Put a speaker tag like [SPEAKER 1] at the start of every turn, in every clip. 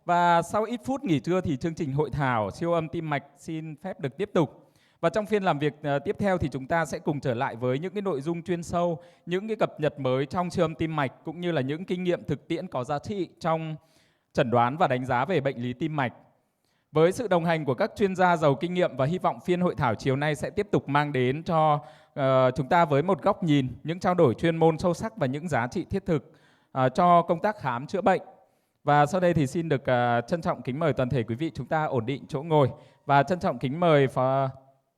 [SPEAKER 1] Và sau ít phút nghỉ trưa thì chương trình hội thảo siêu âm tim mạch xin phép được tiếp tục. Và trong phiên làm việc tiếp theo thì chúng ta sẽ cùng trở lại với những cái nội dung chuyên sâu, những cái cập nhật mới trong siêu âm tim mạch cũng như là những kinh nghiệm thực tiễn có giá trị trong chẩn đoán và đánh giá về bệnh lý tim mạch. Với sự đồng hành của các chuyên gia giàu kinh nghiệm và hy vọng phiên hội thảo chiều nay sẽ tiếp tục mang đến cho chúng ta với một góc nhìn, những trao đổi chuyên môn sâu sắc và những giá trị thiết thực cho công tác khám chữa bệnh. Và sau đây thì xin được trân trọng kính mời toàn thể quý vị chúng ta ổn định chỗ ngồi và trân trọng kính mời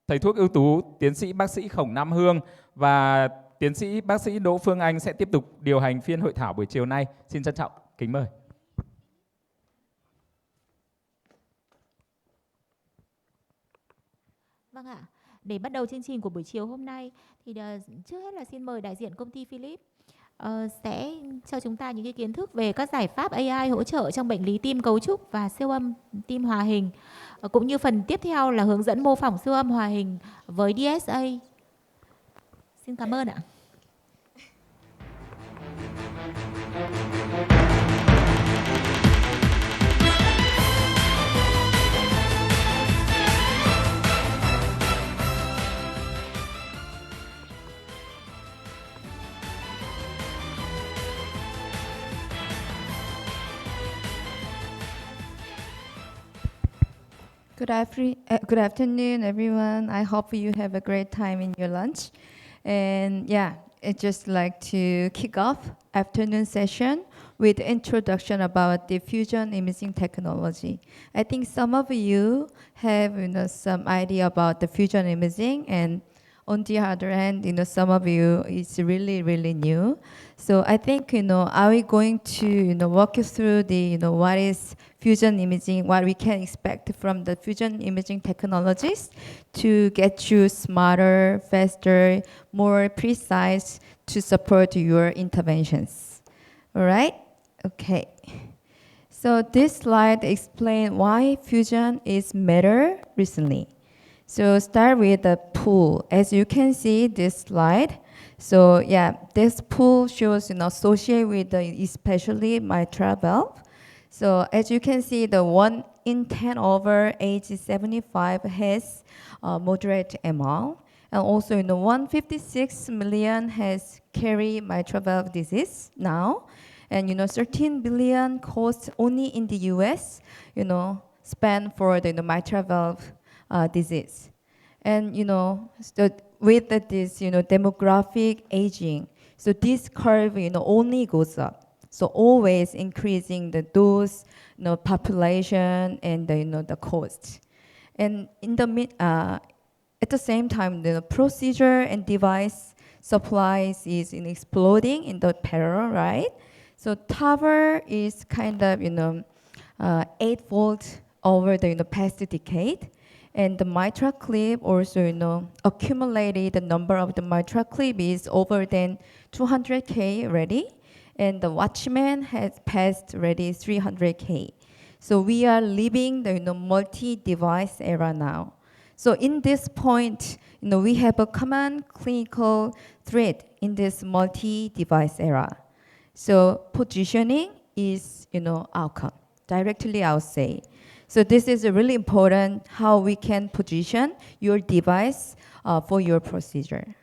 [SPEAKER 1] thầy thuốc ưu tú tiến sĩ bác sĩ Khổng Nam Hương và tiến sĩ bác sĩ Đỗ Phương Anh sẽ tiếp tục điều hành phiên hội thảo buổi chiều nay. Xin trân trọng kính mời.
[SPEAKER 2] Vâng ạ, để bắt đầu chương trình của buổi chiều hôm nay thì trước hết là xin mời đại diện công ty Philip sẽ cho chúng ta những cái kiến thức về các giải pháp AI hỗ trợ trong bệnh lý tim cấu trúc và siêu âm tim hòa hình, cũng như phần tiếp theo là hướng dẫn mô phỏng siêu âm hòa hình với DSA. Xin cảm ơn ạ.
[SPEAKER 3] Good afternoon, everyone. I hope you have a great time in your lunch. And yeah, I'd just like to kick off afternoon session with introduction about the fusion imaging technology. I think some of you have some idea about the fusion imaging, and on the other hand, some of you it's really, really new. So I think, are we going to, walk you through the, what is fusion imaging, what we can expect from the fusion imaging technologies to get you smarter, faster, more precise to support your interventions. All right? Okay. So this slide explains why fusion is matter recently. So start with the pool. As you can see this slide, so yeah, this pool shows associated with the especially mitral valve. So as you can see, the 1 in 10 over age 75 has moderate MR, and also 156 million has carry mitral valve disease now, and 13 billion costs only in the U.S. Spent for the mitral valve disease. And with this demographic aging, so this curve only goes up. So always increasing the dose, population and the cost. And in the at the same time, the procedure and device supplies is exploding in the parallel, right? So TAVR is kind of 8-fold over the past decade. And the mitral clip also, accumulated the number of the mitral clip is over than 200K already. And the Watchman has passed already 300K. So we are living the multi-device era now. So in this point, we have a common clinical thread in this multi-device era. So positioning is, outcome, directly I'll say. So this is really important how we can position your device for your procedure.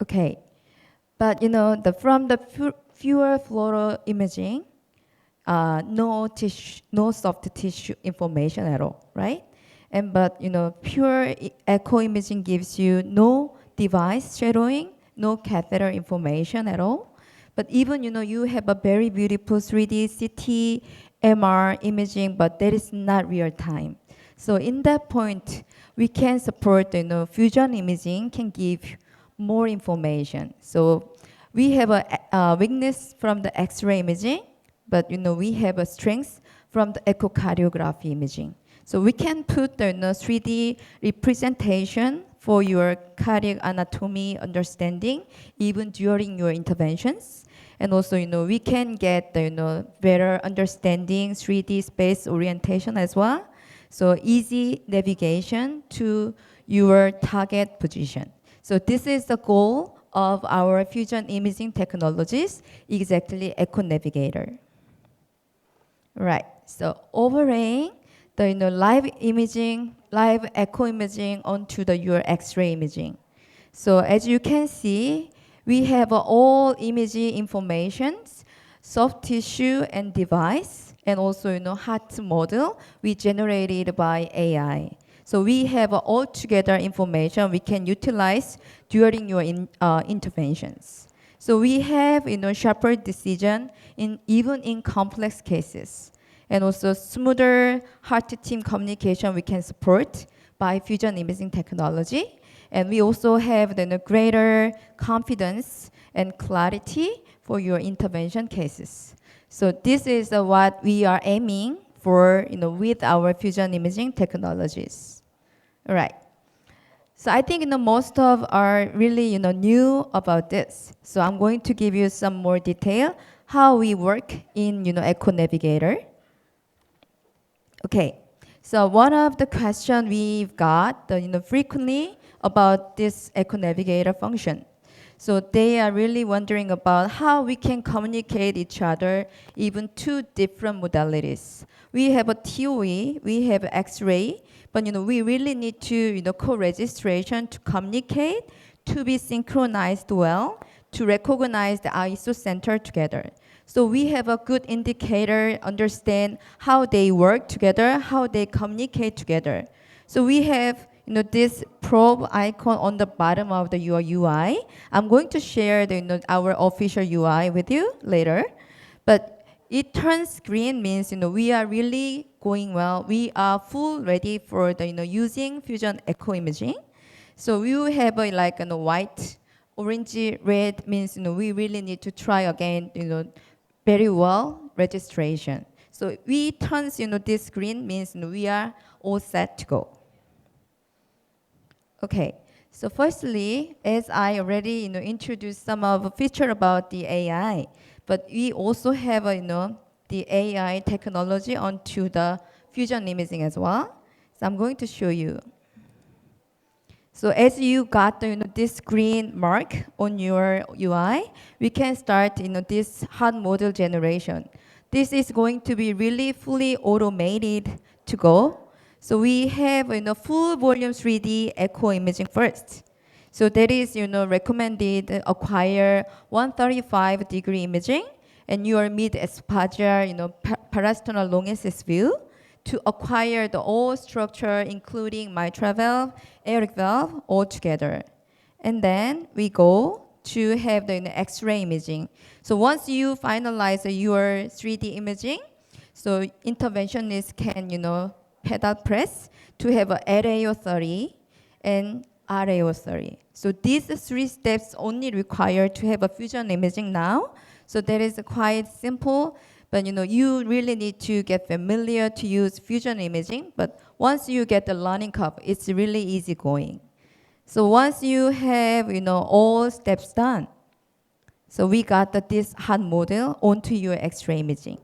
[SPEAKER 3] Okay, but from the pure fluoro imaging, no soft tissue information at all, right? But pure echo imaging gives you no device shadowing, no catheter information at all. But even you have a very beautiful 3D CT MR imaging, but that is not real time. So in that point, we can support fusion imaging can give more information. So we have a weakness from the X-ray imaging, but we have a strength from the echocardiography imaging. So we can put the 3D representation for your cardiac anatomy understanding even during your interventions. And also, we can get the better understanding 3D space orientation as well. So easy navigation to your target position. So this is the goal of our fusion imaging technologies, exactly Echo Navigator. Right. So overlaying the live imaging, live echo imaging onto the your X-ray imaging. So as you can see, we have all imaging informations, soft tissue and device, and also heart model we generated by AI. So we have all together information we can utilize during your interventions. So we have sharper decision even in complex cases, and also smoother heart-team communication we can support by fusion imaging technology. And we also have greater confidence and clarity for your intervention cases. So this is what we are aiming for with our fusion imaging technologies. All right. So I think most of are really new about this. So I'm going to give you some more detail how we work in Echo Navigator. Okay. So one of the questions we've got frequently about this Echo Navigator function. So they are really wondering about how we can communicate each other even two different modalities. We have a TOE, we have X-ray, but we really need to co-registration to communicate, to be synchronized well, to recognize the ISO center together. So we have a good indicator, understand how they work together, how they communicate together. So we have this probe icon on the bottom of your UI. I'm going to share our official UI with you later. But it turns green means we are really going well. We are full ready for the using fusion echo imaging. So we will have like white, orange, red means we really need to try again very well registration. So we turns this green means we are all set to go. Okay, so firstly, as I already introduced some of the feature about the AI, but we also have the AI technology onto the fusion imaging as well. So I'm going to show you. So as you got this green mark on your UI, we can start this hard model generation. This is going to be really fully automated to go. So we have full volume 3D echo imaging first. So that is recommended acquire 135-degree imaging and your mid-esophageal parasternal long axis view to acquire the whole structure including mitral valve, aortic valve all together. And then we go to have the X-ray imaging. So once you finalize your 3D imaging, so interventionist can pedal press to have a LAO 30 and RAO 30. So these three steps only required to have a fusion imaging now. So that is quite simple, but you really need to get familiar to use fusion imaging. But once you get the learning curve, it's really easy going. So once you have all steps done, so we got this hard model onto your X-ray imaging.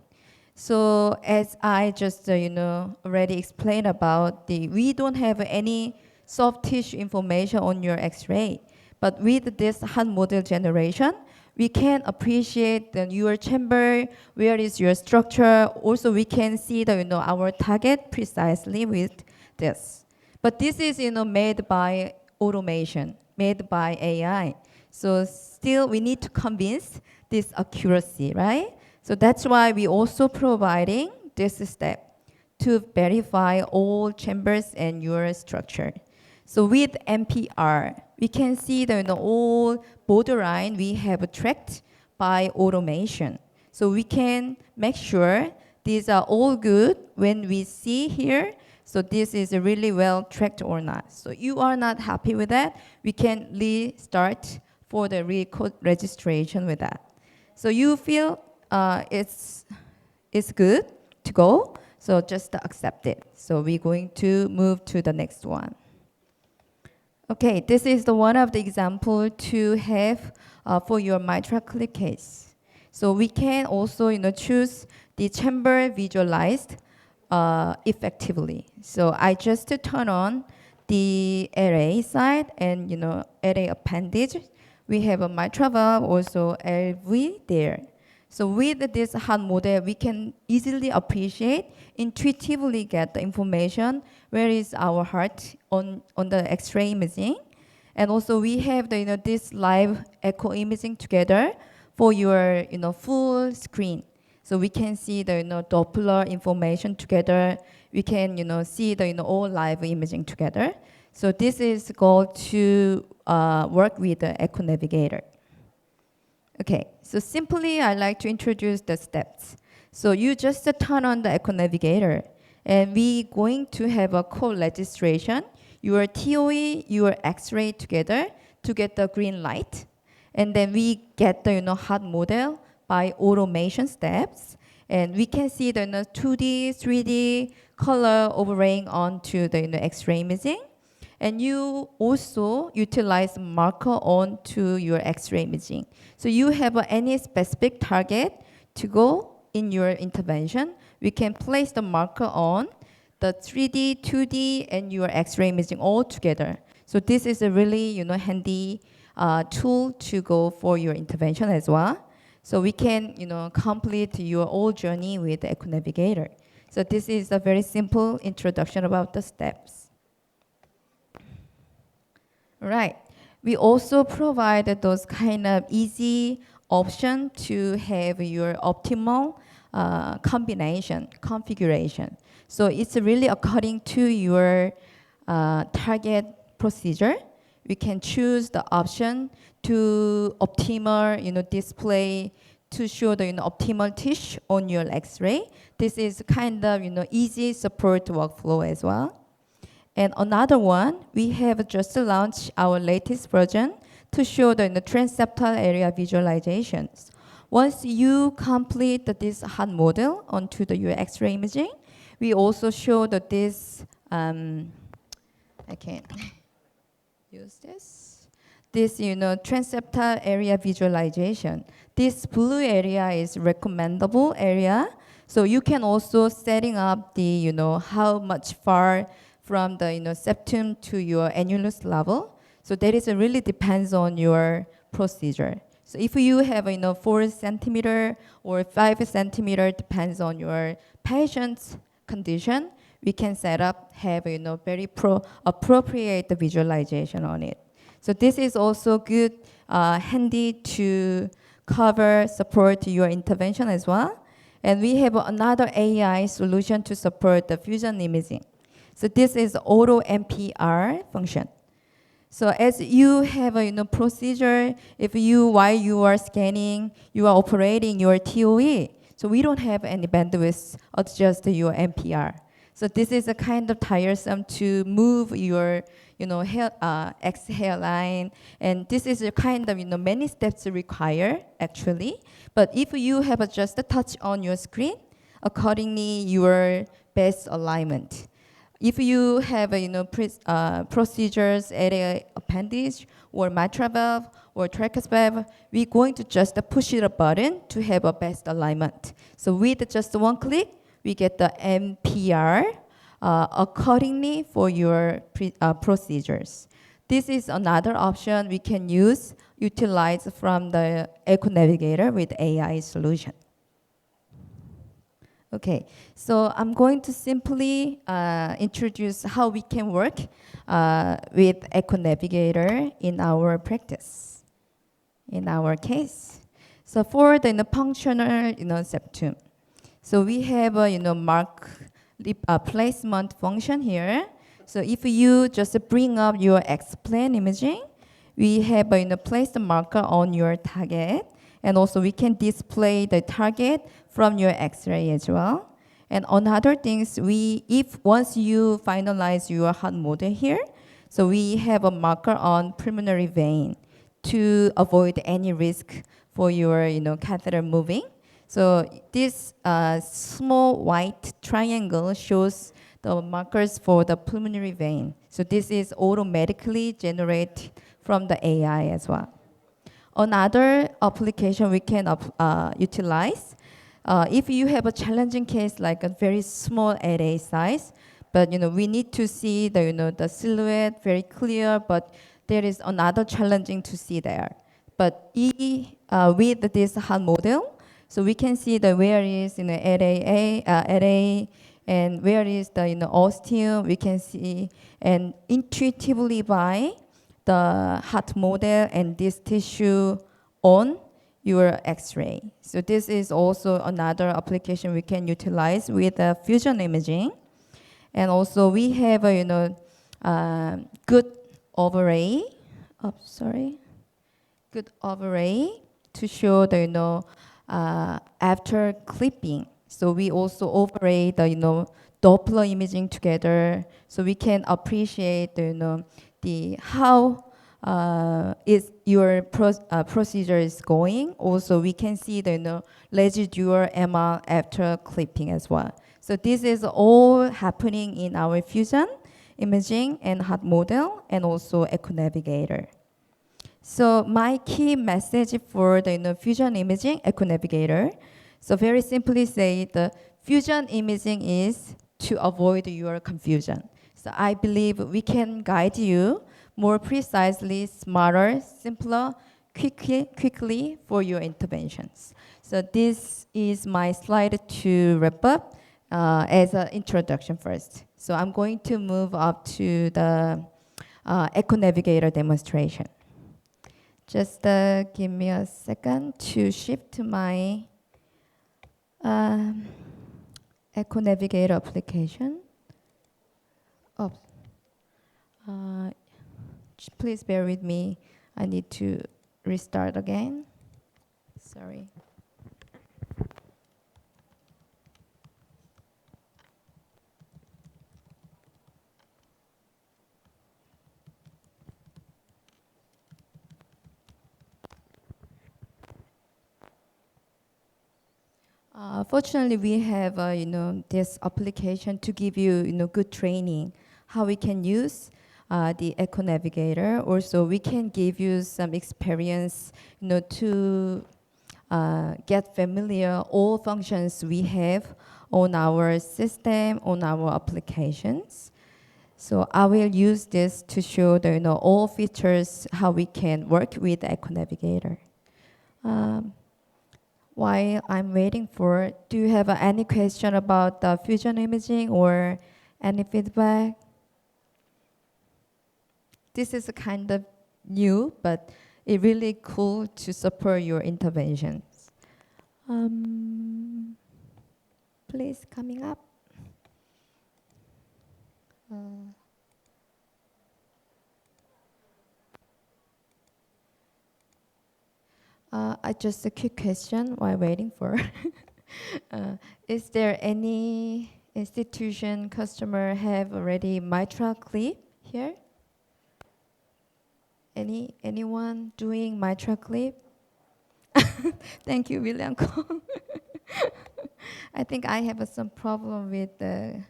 [SPEAKER 3] So as I just already explained about we don't have any soft tissue information on your X-ray, but with this hard model generation, we can appreciate your chamber, where is your structure. Also, we can see our target precisely with this. But this is made by automation, made by AI. So still, we need to convince this accuracy, right? So that's why we also providing this step to verify all chambers and your structure. So with MPR, we can see that all borderline we have tracked by automation. So we can make sure these are all good when we see here. So this is really well tracked or not. So you are not happy with that, we can restart for the registration with that. So you feel it's good to go, so just accept it. So we're going to move to the next one. Okay, this is one of the example to have for your mitral click case. So we can also choose the chamber visualized effectively. So I just turn on the array side and array appendage. We have a mitral valve, also LV there. So with this heart model, we can easily appreciate, intuitively get the information, where is our heart on the X-ray imaging. And also we have the, this live echo imaging together for your full screen. So we can see the Doppler information together. We can see the all live imaging together. So this is goal to work with the Echo Navigator. Okay, so simply I like to introduce the steps. So you just turn on the Echo Navigator, and we going to have a co-registration, your TOE, your X-ray together to get the green light. And then we get the heart model by automation steps. And we can see the 2D, 3D color overlaying onto the X-ray imaging. And you also utilize marker onto your X-ray imaging. So you have any specific target to go in your intervention, we can place the marker on the 3D, 2D, and your X-ray imaging all together. So this is a really handy tool to go for your intervention as well. So we can complete your whole journey with the Echo Navigator. So this is a very simple introduction about the steps. Right. We also provide those kind of easy option to have your optimal configuration. So it's really according to your target procedure. We can choose the option to optimal display to show the optimal tissue on your X-ray. This is kind of easy support workflow as well. And another one, we have just launched our latest version to show the transseptal area visualizations. Once you complete this heart model onto your X-ray imaging, we also show that this, I can use this. This, transseptal area visualization. This blue area is recommendable area. So you can also setting up the, how much far from the septum to your annulus level. So that is really depends on your procedure. So if you have 4 centimeter or 5 centimeter, depends on your patient's condition, we can set up, have very appropriate visualization on it. So this is also good, handy to cover, support your intervention as well. And we have another AI solution to support the fusion imaging. So this is auto MPR function. So as you have a procedure, if while you are scanning, you are operating your TOE. So we don't have any bandwidth, adjust your MPR. So this is a kind of tiresome to move your X hairline, and this is a kind of many steps require actually. But if you have just a touch on your screen, accordingly your best alignment. If you have procedures at a appendage or mitral valve or tracheal valve, we're going to just push a button to have a best alignment. So with just one click, we get the MPR accordingly for your procedures. This is another option we can utilize from the Echo Navigator with AI solution. Okay, so I'm going to simply introduce how we can work with Echo Navigator in our practice, in our case. So for the functional septum, so we have a mark placement function here. So if you just bring up your X-plane imaging, we have place the marker on your target. And also we can display the target from your X-ray as well. And another things, if once you finalize your heart model here, so we have a marker on pulmonary vein to avoid any risk for your catheter moving. So this small white triangle shows the markers for the pulmonary vein. So this is automatically generated from the AI as well. Another application we can utilize, if you have a challenging case like a very small array size, but we need to see the silhouette very clear, but there is another challenging to see there. But with this heart model, So we can see the where is area, and where is the ostium. We can see and intuitively by the heart model and this tissue on your X-ray. So this is also another application we can utilize with fusion imaging. And also we have a good overlay. Good overlay to show the after clipping. So we also overlay the Doppler imaging together, so we can appreciate the how is your procedure is going. Also, we can see the residual MR after clipping as well. So this is all happening in our fusion imaging and heart model and also Echo Navigator. So my key message for the fusion imaging Echo Navigator. So very simply say the fusion imaging is to avoid your confusion. So I believe we can guide you more precisely, smarter, simpler, quickly for your interventions. So this is my slide to wrap up as an introduction first. So I'm going to move up to the Echo Navigator demonstration. Just give me a second to shift to my Echo Navigator application. Oh, please bear with me. I need to restart again. Sorry. Fortunately, we have this application to give you good training how we can use the Echo Navigator. Also, we can give you some experience to get familiar all functions we have on our system, on our applications. So I will use this to show the all features how we can work with Echo Navigator. While I'm waiting for, do you have any question about the fusion imaging or any feedback? This is kind of new, but it's really cool to support your interventions. Please coming up. Just a quick question while waiting for. Is there any institution customer have already mitral clip here? Anyone doing mitral clip? Thank you, William. I think I have some problem with the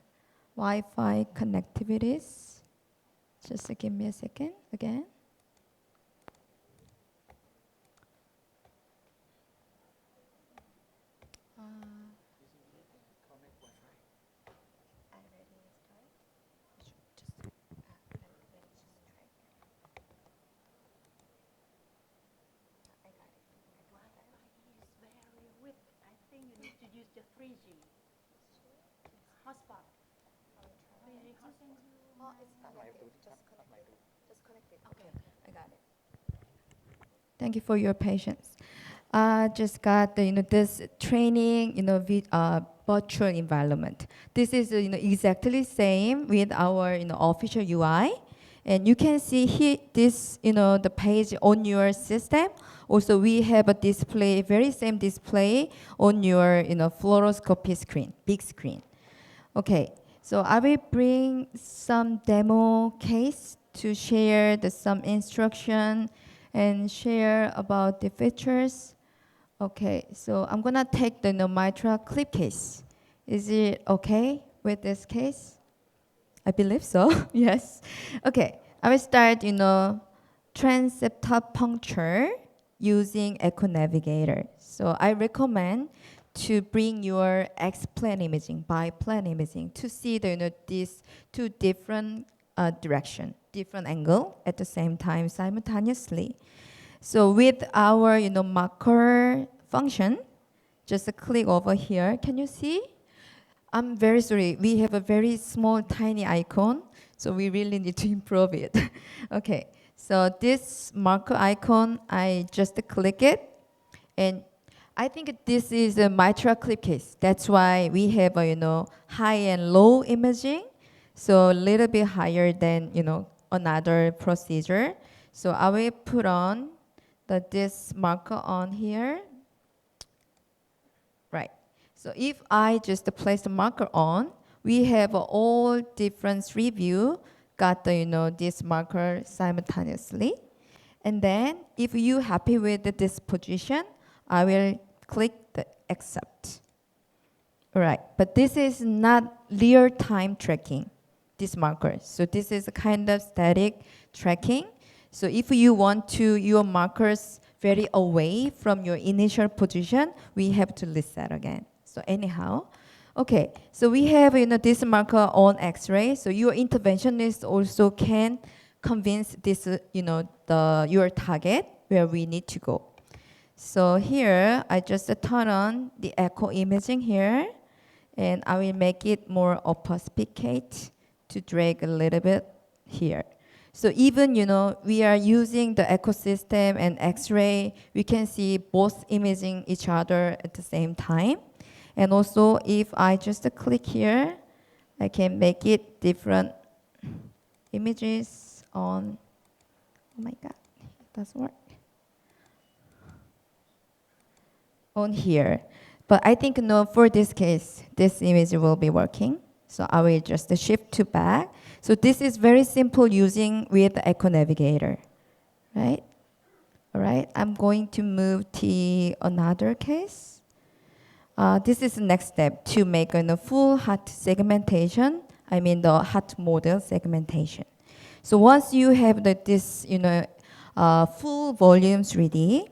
[SPEAKER 3] Wi-Fi connectivities. Just give me a second again. Thank you for your patience. I just got this training virtual environment. This is exactly same with our official UI, and you can see here this the page on your system. Also, we have a display, very same display on your fluoroscopy screen, big screen. Okay, so I will bring some demo case to share some instruction and share about the features. Okay, so I'm gonna take the mitral clip case. Is it okay with this case? I believe so, yes. Okay, I will start, transeptal puncture using Echo Navigator. So I recommend to bring your X-plane imaging, biplane imaging, to see these two different direction, different angle at the same time simultaneously. So with our marker function, just click over here. Can you see? I'm very sorry. We have a very small, tiny icon, so we really need to improve it. Okay, so this marker icon, I just click it, and I think this is a mitral clip case. That's why we have a, high and low imaging, so a little bit higher than, another procedure. So I will put on this marker on here. Right. So if I just place the marker on, we have all different review got the, this marker simultaneously. And then if you happy with this position, I will click the accept. All right, but this is not real-time tracking, this marker. So this is a kind of static tracking. So if you want your markers very away from your initial position, we have to reset again. So anyhow, okay, so we have this marker on X-ray. So your interventionist also can convince this your target where we need to go. So here I just turn on the echo imaging here, and I will make it more opacificate to drag a little bit here. So even, we are using the ecosystem and X-ray, we can see both imaging each other at the same time. And also, if I just click here, I can make it different images on, oh my God, it doesn't work. On here. But I think, for this case, this image will be working. So I will just shift to back. So this is very simple using with the Echo Navigator, right? All right, I'm going to move to another case. This is the next step to make a full heart segmentation. I mean the heart model segmentation. So once you have this, full volume 3D,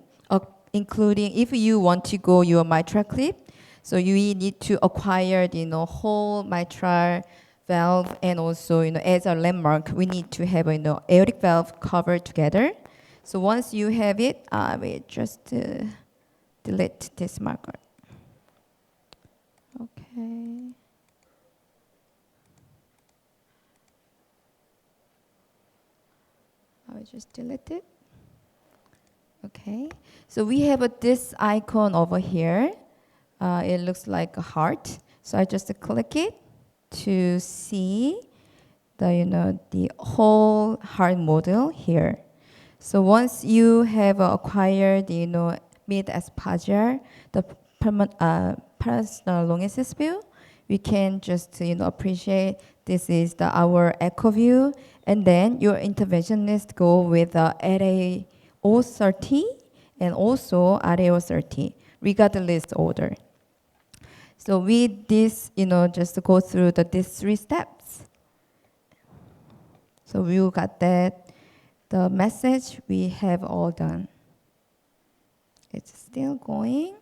[SPEAKER 3] including if you want to go your mitral clip, so you need to acquire the whole mitral valve, and also as a landmark, we need to have aortic valve covered together. So once you have it, I will just delete this marker. Okay. I will just delete it. Okay. So we have this icon over here. It looks like a heart. So I just click it to see the whole heart model here. So once you have acquired mid-esophageal, the parasternal longitudinal view, we can just appreciate this is our echo view, and then your interventionist go with RAO 30 and also RAO 30, regardless order. So with this, just go through these 3 steps. So we got that. The message we have all done. It's still going.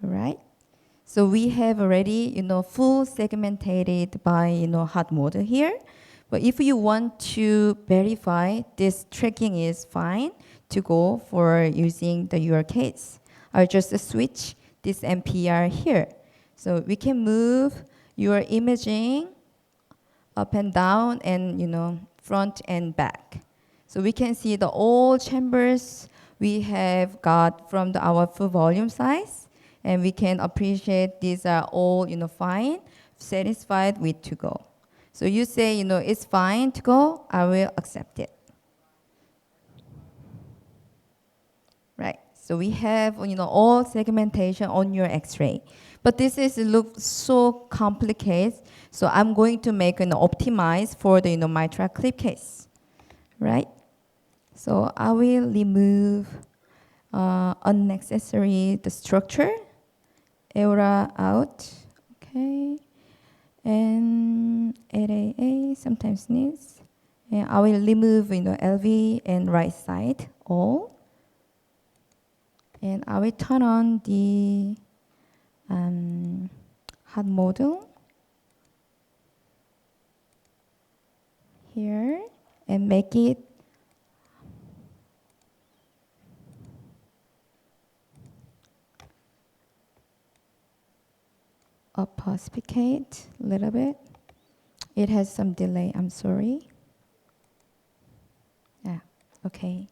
[SPEAKER 3] All right. So we have already, full segmented by, heart model here. But if you want to verify this tracking is fine to go for using your case, I'll just switch this MPR here. So we can move your imaging up and down and, front and back. So we can see all chambers we have got from our full volume size, and we can appreciate these are all, fine, satisfied with to go. So you say, it's fine to go, I will accept it. Right. So we have, all segmentation on your X-ray. But this looks so complicated. So I'm going to make an optimize for the mitral clip case. Right. So I will remove unnecessary the structure, aura out. Okay. And RAA sometimes needs. And I will remove LV and right side all. And I will turn on the heart model here and make it opacificate a little bit. It has some delay, I'm sorry. Yeah, okay.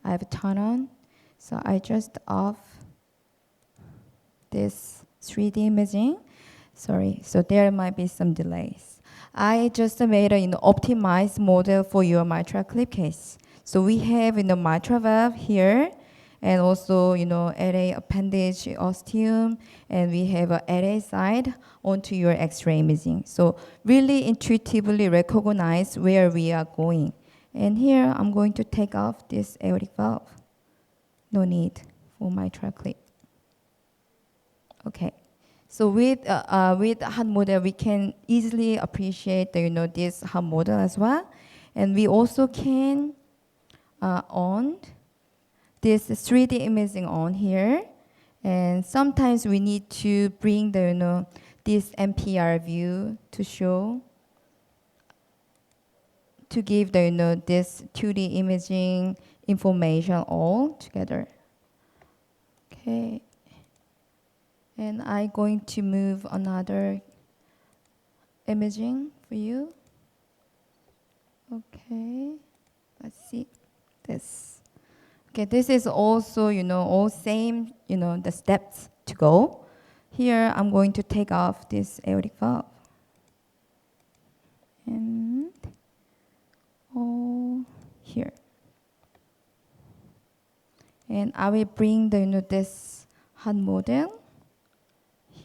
[SPEAKER 3] I have turned on. So I just off this 3D imaging. Sorry, so there might be some delays. I just made an optimized model for your mitral clip case. So we have mitral valve here, and also LA appendage ostium, and we have a LA side onto your X-ray imaging. So really intuitively recognize where we are going. And here I'm going to take off this aortic valve. No need for mitral clip. Okay. So with heart model, we can easily appreciate this heart model as well, and we also can on this 3D imaging on here, and sometimes we need to bring the this MPR view to show, to give this 2D imaging information all together. Okay. And I'm going to move another imaging for you. Okay, let's see this. Okay, this is also, all same, the steps to go. Here, I'm going to take off this aortic valve. And all here. And I will bring this heart model.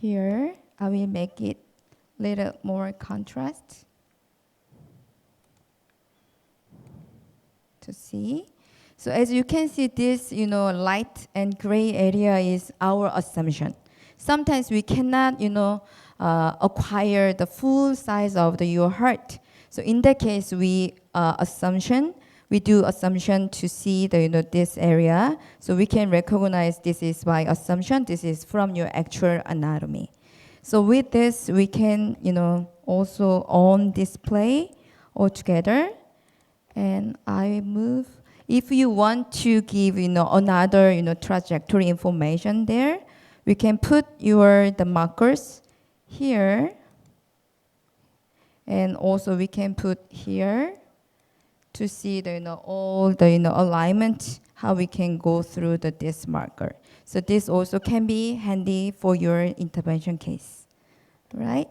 [SPEAKER 3] Here, I will make it a little more contrast to see. So as you can see, this light and gray area is our assumption. Sometimes we cannot acquire the full size of your heart. So in that case, we do assumption to see this area, so we can recognize this is by assumption, this is from your actual anatomy. So with this, we can also on display altogether, and I move. If you want to give another trajectory information there, we can put the markers here, and also we can put here to see all the alignment, how we can go through this marker. So this also can be handy for your intervention case, right?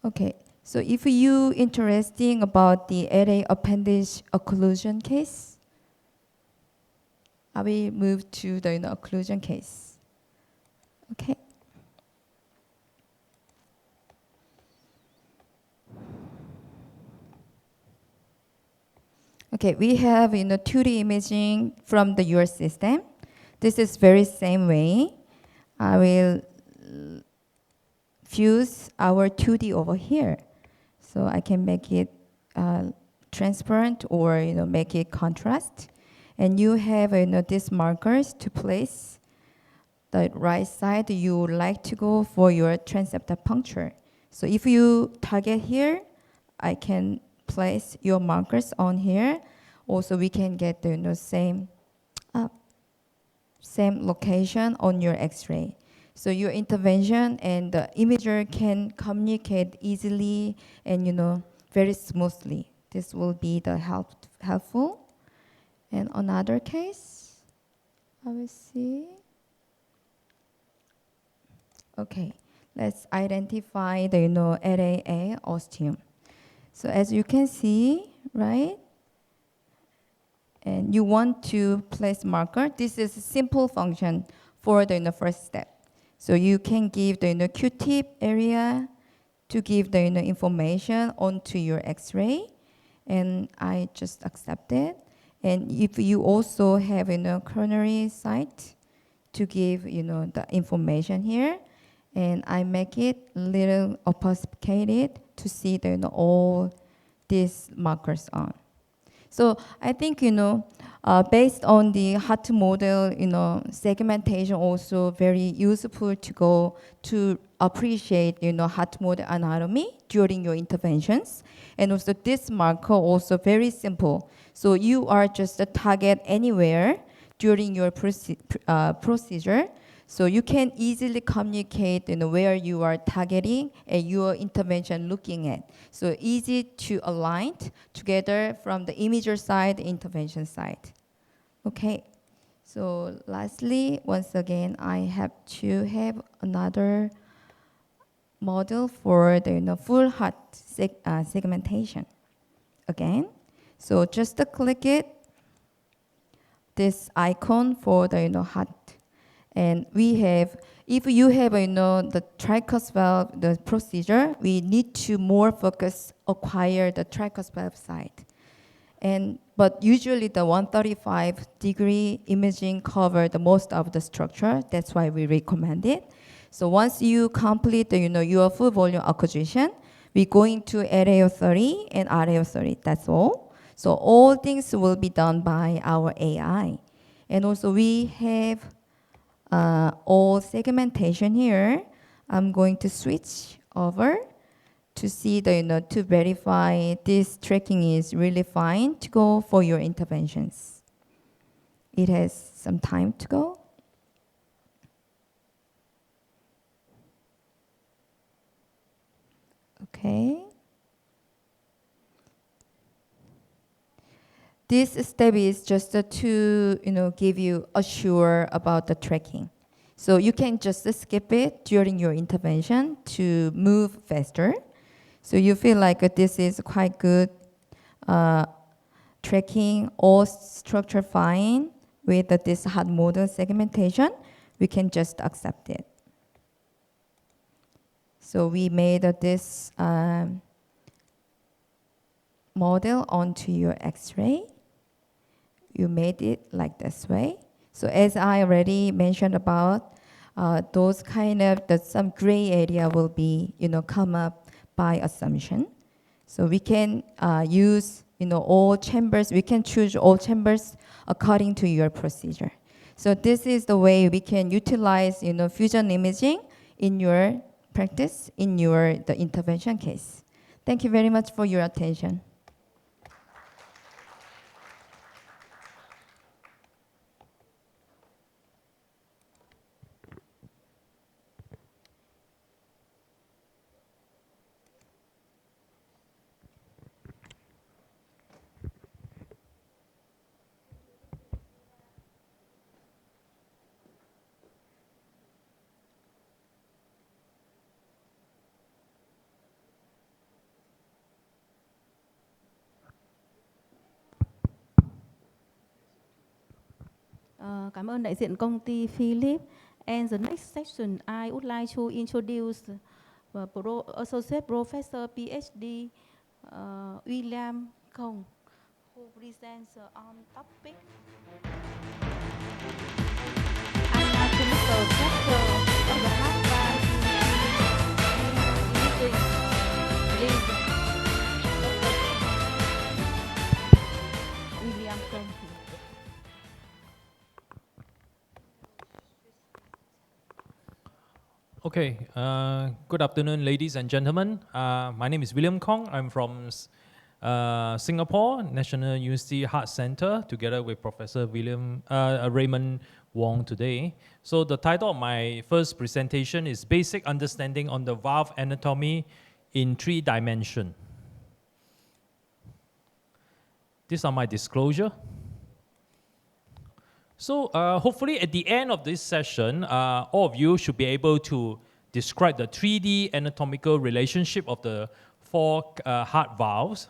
[SPEAKER 3] Okay, so if you interested about the LA appendage occlusion case, I will move to the occlusion case. Okay. Okay, we have 2D imaging from your system. This is very same way. I will fuse our 2D over here, so I can make it transparent or make it contrast. And you have these markers to place the right side. You would like to go for your transeptal puncture. So if you target here, I can place your markers on here. Also, we can get the same location on your X-ray. So your intervention and the imager can communicate easily and very smoothly. This will be the helpful. And another case, I will see. Okay, let's identify the LAA ostium. So as you can see, right? And you want to place marker. This is a simple function for the first step. So you can give the Q-tip area to give the information onto your X-ray, and I just accept it. And if you also have coronary site to give the information here, and I make it a little opacified to see all these markers on. So I think based on the heart model, segmentation also very useful to go to appreciate heart model anatomy during your interventions. And also this marker also very simple. So you are just a target anywhere during your procedure. So you can easily communicate where you are targeting and your intervention looking at. So easy to align together from the imager side, intervention side. Okay. So lastly, once again, I have to have another model for the full heart segmentation. Again, so just click it, this icon for the heart. And we have, if you have the tricus valve, the procedure, we need to more focus acquire the tricus valve side. But usually the 135-degree imaging cover the most of the structure. That's why we recommend it. So once you complete your full volume acquisition, we're going to RAO 30 and RAO 30. That's all. So all things will be done by our AI. And also we have all segmentation here. I'm going to switch over to see to verify this tracking is really fine to go for your interventions. It has some time to go. Okay. This step is just to give you assure about the tracking. So you can just skip it during your intervention to move faster. So you feel like this is quite good tracking, all structure fine with this heart model segmentation, we can just accept it. So we made this model onto your X-ray. You made it like this way. So as I already mentioned about, those kind of some gray area will be come up by assumption. So we can use all chambers. We can choose all chambers according to your procedure. So this is the way we can utilize fusion imaging in your practice, in the intervention case. Thank you very much for your attention.
[SPEAKER 4] Cảm ơn đại diện công ty Philip. And the next section, I would like to introduce Associate Professor PhD William CONG, who presents on topic anatomical structure of the heart valve. Please, William CONG.
[SPEAKER 5] Okay, good afternoon, ladies and gentlemen. My name is William Kong. I'm from Singapore National University Heart Center, together with Professor Raymond Wong today. So the title of my first presentation is Basic Understanding on the Valve Anatomy in 3 Dimensions. These are my disclosure. So hopefully at the end of this session, all of you should be able to describe the 3D anatomical relationship of the 4 heart valves.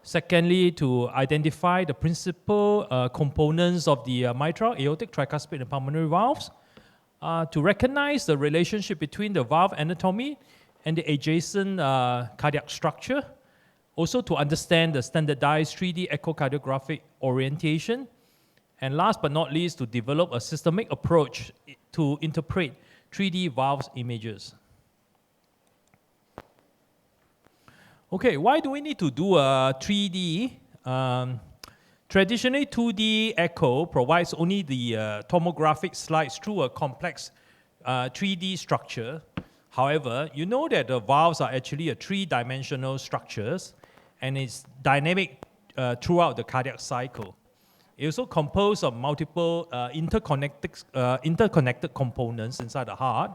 [SPEAKER 5] Secondly, to identify the principal components of the mitral, aortic, tricuspid, and pulmonary valves. To recognize the relationship between the valve anatomy and the adjacent cardiac structure. Also to understand the standardized 3D echocardiographic orientation. And last but not least, to develop a systemic approach to interpret 3D valves images. Okay, why do we need to do a 3D? Traditionally, 2D echo provides only the tomographic slides through a complex 3D structure. However, you know that the valves are actually a 3-dimensional structures and it's dynamic throughout the cardiac cycle. It's also composed of multiple interconnected components inside the heart,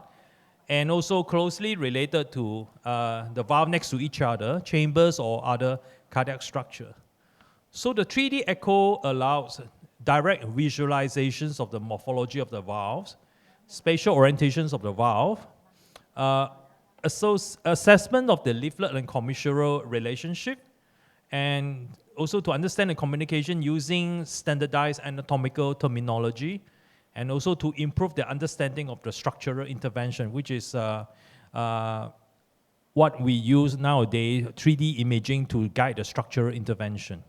[SPEAKER 5] and also closely related to the valve next to each other, chambers or other cardiac structure. So the 3D echo allows direct visualizations of the morphology of the valves, spatial orientations of the valve, assessment of the leaflet and commissural relationship, and also to understand the communication using standardized anatomical terminology, and also to improve the understanding of the structural intervention, which is what we use nowadays, 3D imaging to guide the structural intervention.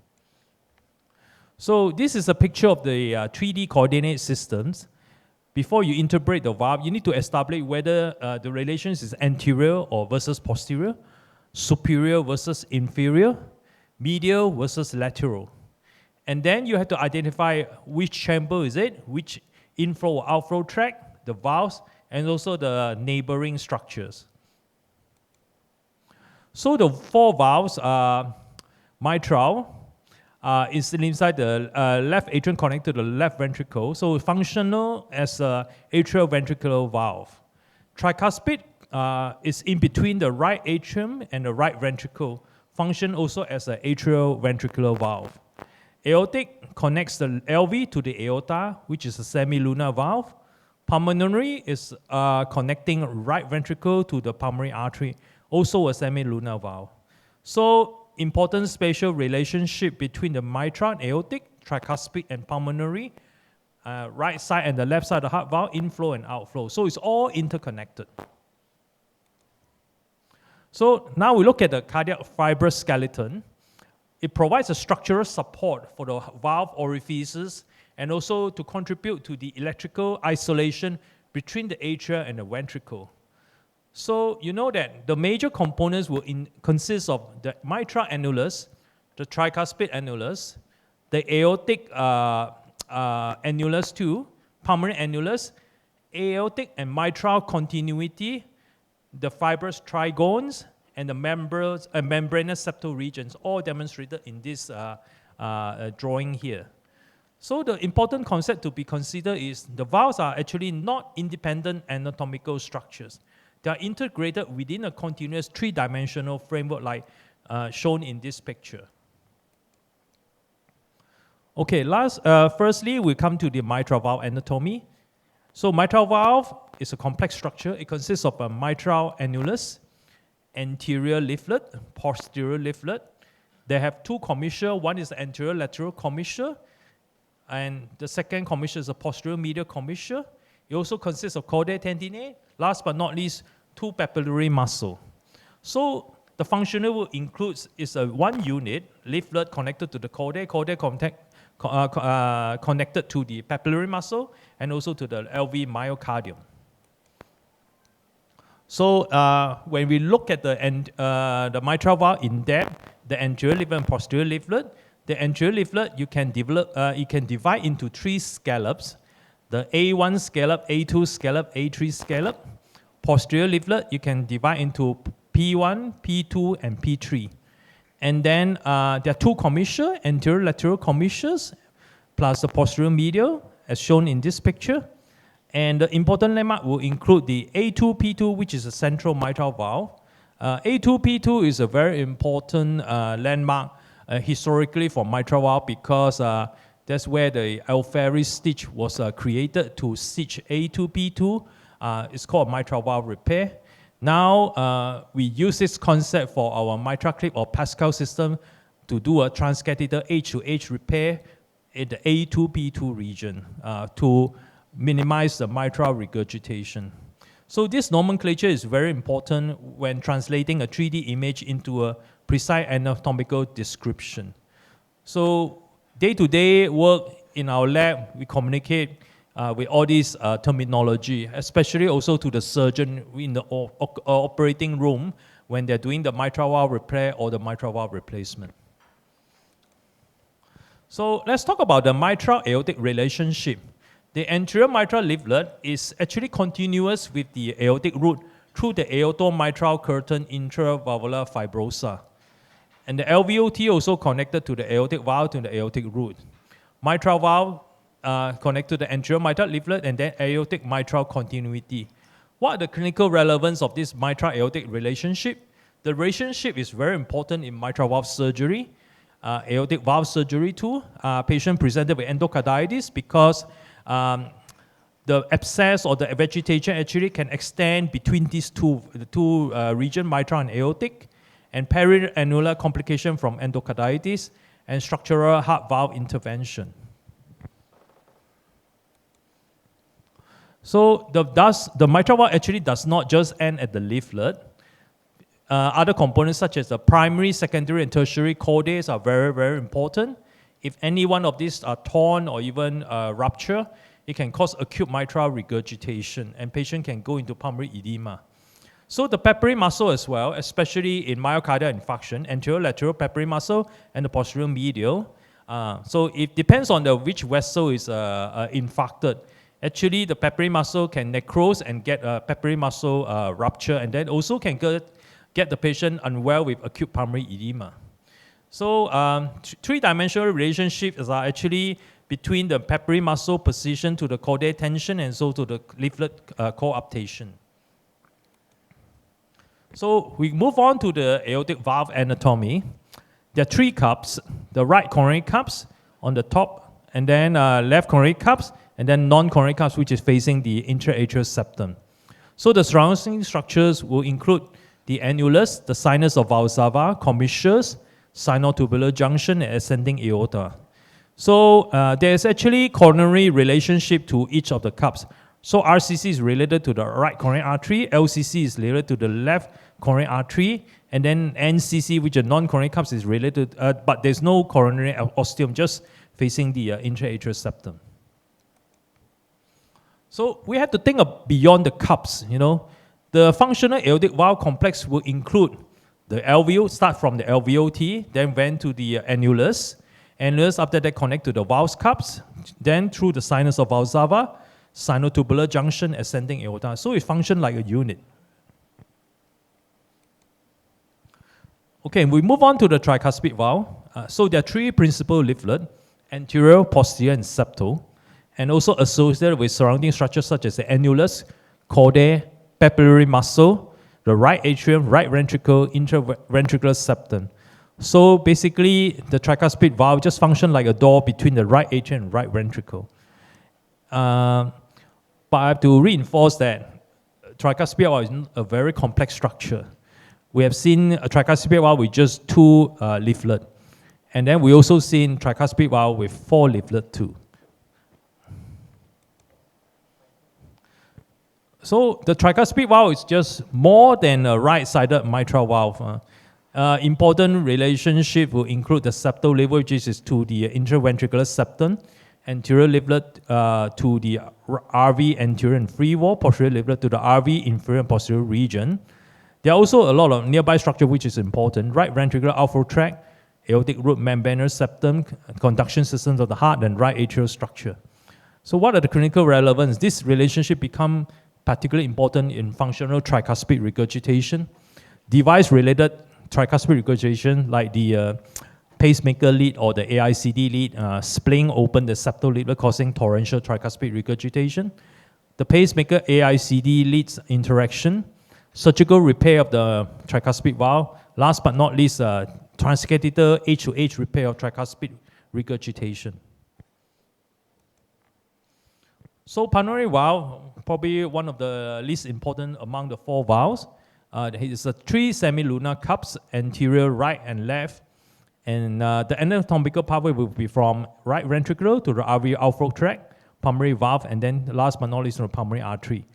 [SPEAKER 5] So this is a picture of the 3D coordinate systems. Before you interpret the valve, you need to establish whether the relations is anterior or versus posterior, superior versus inferior, medial versus lateral. And then you have to identify which chamber is it, which inflow or outflow tract, the valves, and also the neighboring structures. So the 4 valves are mitral, is inside the left atrium connected to the left ventricle, so functional as a atrioventricular valve. Tricuspid is in between the right atrium and the right ventricle, function also as an atrioventricular valve. Aortic connects the LV to the aorta, which is a semilunar valve. Pulmonary is connecting right ventricle to the pulmonary artery, also a semilunar valve. So important spatial relationship between the mitral and aortic, tricuspid and pulmonary, right side and the left side of the heart valve, inflow and outflow. So it's all interconnected. So now we look at the cardiac fibrous skeleton. It provides a structural support for the valve orifices and also to contribute to the electrical isolation between the atria and the ventricle. So you know that the major components will consist of the mitral annulus, the tricuspid annulus, the aortic annulus too, pulmonary annulus, aortic and mitral continuity, the fibrous trigones, and the membranous septal regions, all demonstrated in this drawing here. So the important concept to be considered is the valves are actually not independent anatomical structures. They are integrated within a continuous 3-dimensional framework like shown in this picture. Okay, firstly, we come to the mitral valve anatomy. So mitral valve is a complex structure. It consists of a mitral annulus, anterior leaflet, posterior leaflet. They have 2 commissure. One is the anterior lateral commissure, and the second commissure is a posterior medial commissure. It also consists of chordae tendineae. Last but not least, 2 papillary muscle. So the functional includes one unit, leaflet connected to the chordae connected to the papillary muscle, and also to the LV myocardium. So when we look at the mitral valve in depth, the anterior leaflet and posterior leaflet, the anterior leaflet you can divide into 3 scallops. The A1 scallop, A2 scallop, A3 scallop. Posterior leaflet you can divide into P1, P2, and P3. And then there are 2 commissure, anterior lateral commissures, plus the posterior medial, as shown in this picture. And the important landmark will include the A2P2, which is a central mitral valve. A2P2 is a very important landmark historically for mitral valve because that's where the Alfieri stitch was created to stitch A2P2. It's called mitral valve repair. Now we use this concept for our mitral clip or Pascal system to do a transcatheter H-to-H repair in the A2P2 region to minimize the mitral regurgitation. So this nomenclature is very important when translating a 3D image into a precise anatomical description. So day-to-day work in our lab, we communicate with all these terminology, especially also to the surgeon in the operating room when they're doing the mitral valve repair or the mitral valve replacement. So let's talk about the mitral-aortic relationship. The anterior mitral leaflet is actually continuous with the aortic root through the aortomitral curtain intravalvular fibrosa. And the LVOT also connected to the aortic valve to the aortic root. mitral valve connect to the anterior mitral leaflet, and then aortic mitral continuity. What are the clinical relevance of this mitral aortic relationship? The relationship is very important in mitral valve surgery, aortic valve surgery too. Patient presented with endocarditis because the abscess or the vegetation actually can extend between these two regions, mitral and aortic, and periannular complication from endocarditis and structural heart valve intervention. So the mitral valve actually does not just end at the leaflet. Other components such as the primary, secondary, and tertiary chordae are very, very important. If any one of these are torn or even rupture, it can cause acute mitral regurgitation, and patient can go into pulmonary edema. So the papillary muscle as well, especially in myocardial infarction, anterior lateral papillary muscle and the posterior medial. So it depends on which vessel is infarcted. Actually, the papillary muscle can necrose and get a papillary muscle rupture, and then also can get the patient unwell with acute pulmonary edema. So three-dimensional relationships are actually between the papillary muscle position to the chordae tension and so to the leaflet coaptation. So we move on to the aortic valve anatomy. There are three cups: the right coronary cups on the top, and then left coronary cups, and then non-coronary cups, which is facing the intra-atrial septum. So the surrounding structures will include the annulus, the sinus of Valsalva, commissures, sinotubular junction, and ascending aorta. So there is actually coronary relationship to each of the cups. So RCC is related to the right coronary artery, LCC is related to the left coronary artery, and then NCC, which are non-coronary cups, is related, but there's no coronary ostium, just facing the intra-atrial septum. So we have to think of beyond the cups, you know. The functional aortic valve complex will include the alveoli, start from the alveoli, then went to the annulus. Annulus after that connect to the valve cups, then through the sinus of Valsalva, sinotubular junction, ascending aorta. So it functions like a unit. Okay, we move on to the tricuspid valve. So there are three principal leaflets: anterior, posterior, and septal, and also associated with surrounding structures such as the annulus, chordae, papillary muscle, the right atrium, right ventricle, interventricular septum. So basically, the tricuspid valve just functions like a door between the right atrium and right ventricle. But I have to reinforce that tricuspid valve is a very complex structure. We have seen a tricuspid valve with just two leaflets. And then we also seen tricuspid valve with 4 leaflets too. So the tricuspid valve is just more than a right-sided mitral valve. Important relationship will include the septal leaflet, which is to the interventricular septum, anterior leaflet to the RV anterior and free wall, posterior leaflet to the RV inferior and posterior region. There are also a lot of nearby structure which is important: right ventricular outflow tract, aortic root membranous septum, conduction systems of the heart, and right atrial structure. So what are the clinical relevance? This relationship become particularly important in functional tricuspid regurgitation, device-related tricuspid regurgitation like the pacemaker lead or the AICD lead, splaying open the septal leaflet causing torrential tricuspid regurgitation, the pacemaker AICD leads interaction, surgical repair of the tricuspid valve, last but not least, transcatheter H-to-H repair of tricuspid regurgitation. So pulmonary valve, probably one of the least important among the 4 valves. It's a 3 semilunar cups, anterior, right, and left. And the anatomical pathway will be from right ventricle to the RV outflow tract, pulmonary valve, and then last but not least, the pulmonary artery.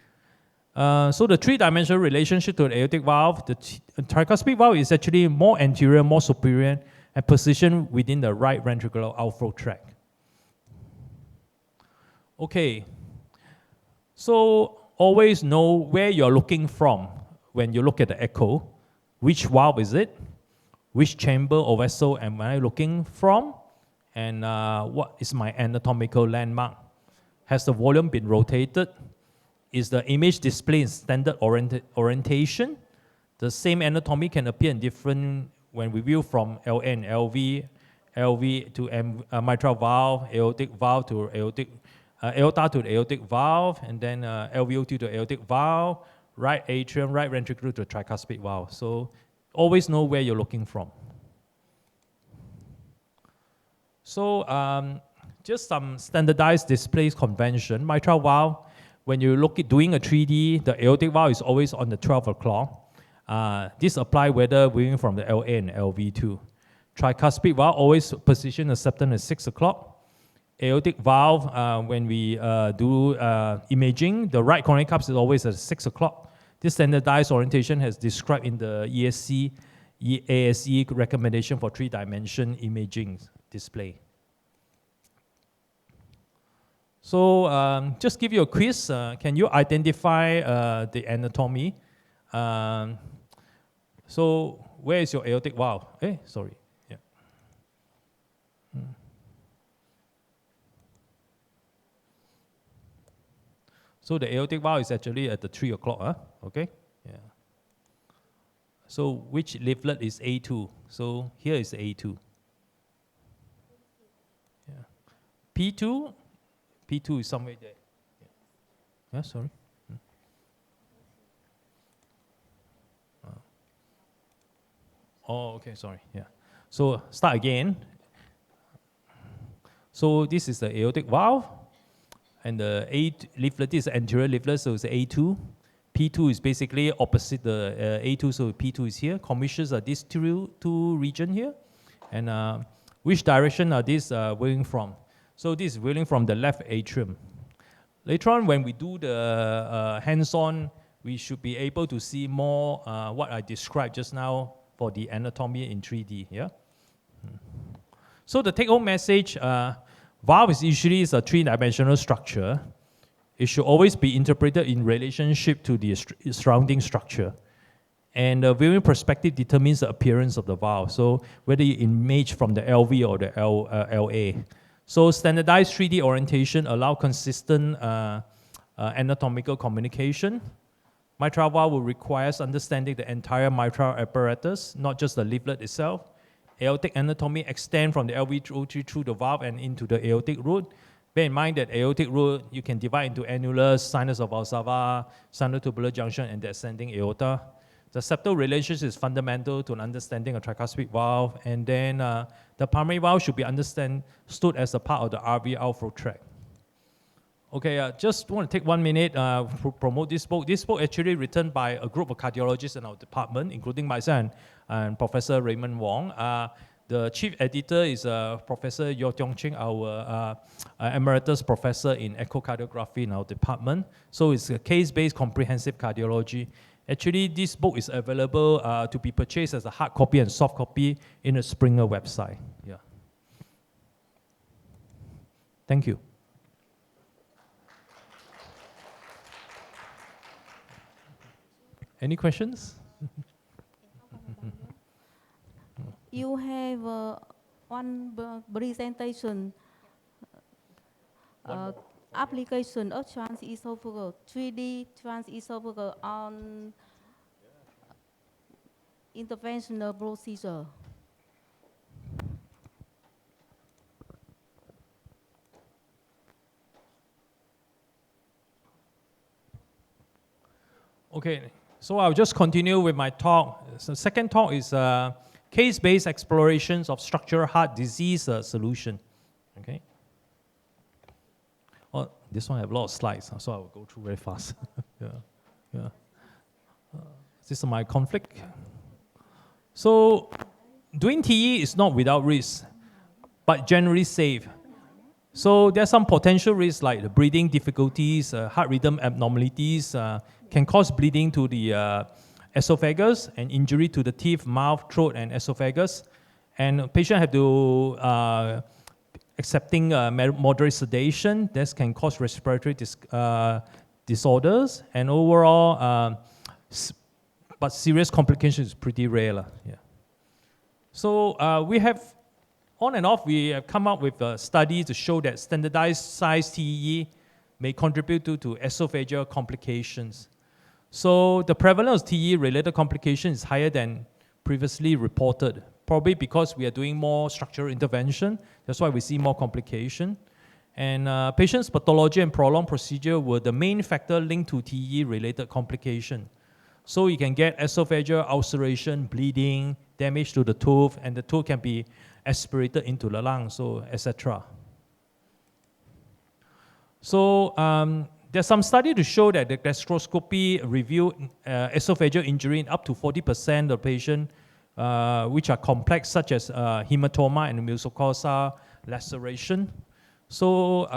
[SPEAKER 5] So the 3-dimensional relationship to the aortic valve, the tricuspid valve is actually more anterior, more superior, and positioned within the right ventricular outflow tract. Okay, so always know where you're looking from when you look at the echo. Which valve is it? Which chamber or vessel am I looking from? And what is my anatomical landmark? Has the volume been rotated? Is the image display in standard orientation? The same anatomy can appear in different when we view from LA and LV LV to mitral valve, aortic valve to aortic, aorta to the aortic valve, and then LVOT to aortic valve, right atrium, right ventricle to tricuspid valve. So always know where you're looking from. So just some standardized display convention. Mitral valve, when you look at doing a 3D, the aortic valve is always on the 12 o'clock. This apply whether viewing from the LA and LV2. Tricuspid valve always position the septum at 6 o'clock. Aortic valve, when we do imaging, the right coronary cups is always at 6 o'clock. This standardized orientation has described in the ESC, ASE recommendation for 3-dimension imaging display. So just give you a quiz. Can you identify the anatomy? So where is your aortic valve? Sorry. Yeah. So the aortic valve is actually at the 3 o'clock, okay? Yeah. So which leaflet is A2? So here is A2. Yeah. P2? P2 is somewhere there. Yeah, sorry. Oh, okay, sorry. Yeah. So start again. So this is the aortic valve. And the A leaflet is anterior leaflet, so it's A2. P2 is basically opposite the A2, so P2 is here. Commissures are these two region here. And which direction are these wheeling from? So this is wheeling from the left atrium. Later on, when we do the hands-on, we should be able to see more what I described just now for the anatomy in 3D, yeah? So the take-home message, valve is usually a 3-dimensional structure. It should always be interpreted in relationship to the surrounding structure. And the viewing perspective determines the appearance of the valve. So whether you image from the LV or the LA. So standardized 3D orientation allow consistent anatomical communication. Mitral valve will require understanding the entire mitral apparatus, not just the leaflet itself. Aortic anatomy extend from the LV through the valve and into the aortic root. Bear in mind that aortic root, you can divide into annulus, sinus of Valsalva, sinotubular junction, and the ascending aorta. The septal relationship is fundamental to an understanding of tricuspid valve, and then the primary valve should be understood as a part of the RV outflow tract. Okay, just want to take 1 minute to promote this book. This book actually written by a group of cardiologists in our department, including myself and Professor Raymond Wong. The chief editor is Professor Yeo Tiong Ching, our emeritus professor in echocardiography in our department. So it's a case-based comprehensive cardiology. Actually, this book is available to be purchased as a hard copy and soft copy in the Springer website. Yeah. Thank you. Any questions?
[SPEAKER 4] You have one presentation, application of transesophageal, 3D transesophageal on interventional procedure.
[SPEAKER 5] Okay, so I'll just continue with my talk. So second talk is case-based explorations of structural heart disease solution. Okay. Well, this one I have a lot of slides, so I will go through very fast. Yeah. This is my conflict. So doing TE is not without risk, but generally safe. So there are some potential risks like the breathing difficulties, heart rhythm abnormalities, can cause bleeding to the esophagus and injury to the teeth, mouth, throat, and esophagus. And patient have to accepting moderate sedation. This can cause respiratory disorders, and overall, but serious complications is pretty rare. Yeah. So we have, on and off, we have come up with a study to show that standardized size TEE may contribute to esophageal complications. So the prevalence of TE-related complications is higher than previously reported probably because we are doing more structural intervention. That's why we see more complication. And patient's pathology and prolonged procedure were the main factor linked to TE-related complication. So you can get esophageal ulceration, bleeding, damage to the tooth, and the tooth can be aspirated into the lung, so etc. So there's some study to show that the gastroscopy revealed esophageal injury in up to 40% of patients which are complex, such as hematoma and mucosa laceration. So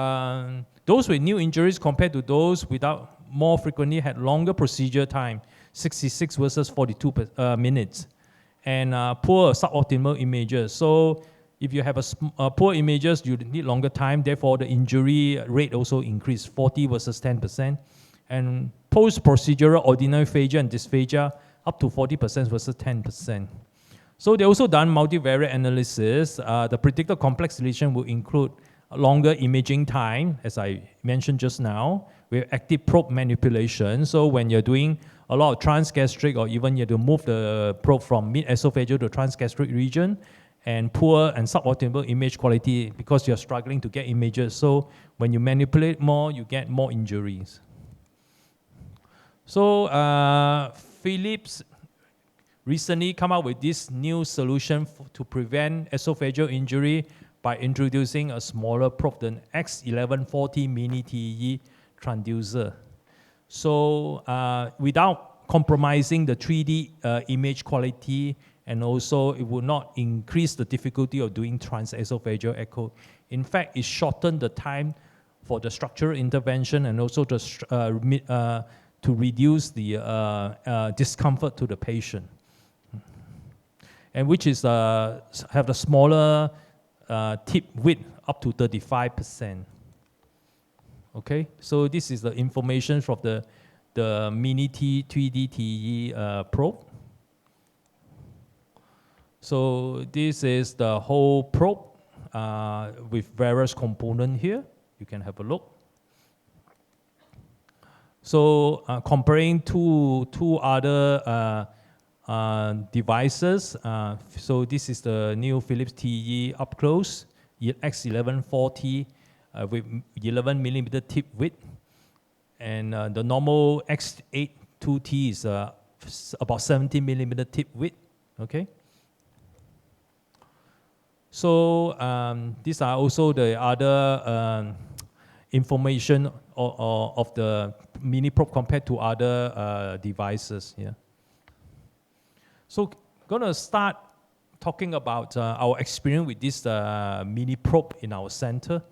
[SPEAKER 5] those with new injuries compared to those without more frequently had longer procedure time, 66 versus 42 minutes, and poor suboptimal images. So if you have poor images, you need longer time. Therefore, the injury rate also increased, 40 versus 10%. And post-procedural ordinary aphasia and dysphagia, up to 40% versus 10%. So they also done multivariate analysis. The predicted complex lesion will include longer imaging time, as I mentioned just now, with active probe manipulation. So when you're doing a lot of transgastric, or even you have to move the probe from mid-esophageal to transgastric region, and poor and suboptimal image quality because you're struggling to get images. So when you manipulate more, you get more injuries. So Philips recently come up with this new solution to prevent esophageal injury by introducing a smaller probe than X1140 mini TE transducer. So without compromising the 3D image quality, and also it will not increase the difficulty of doing transesophageal echo. In fact, it shortened the time for the structural intervention and also to reduce the discomfort to the patient. And which is have a smaller tip width up to 35%. Okay, so this is the information from the mini 3D TE probe. So this is the whole probe with various components here. You can have a look. So comparing two other devices. So this is the new Philips TE up close, X1140 with 11 millimeter tip width. And the normal X82T is about 70 millimeter tip width, okay? So these are also the other information of the mini probe compared to other devices here. So gonna start talking about our experience with this mini probe in our center.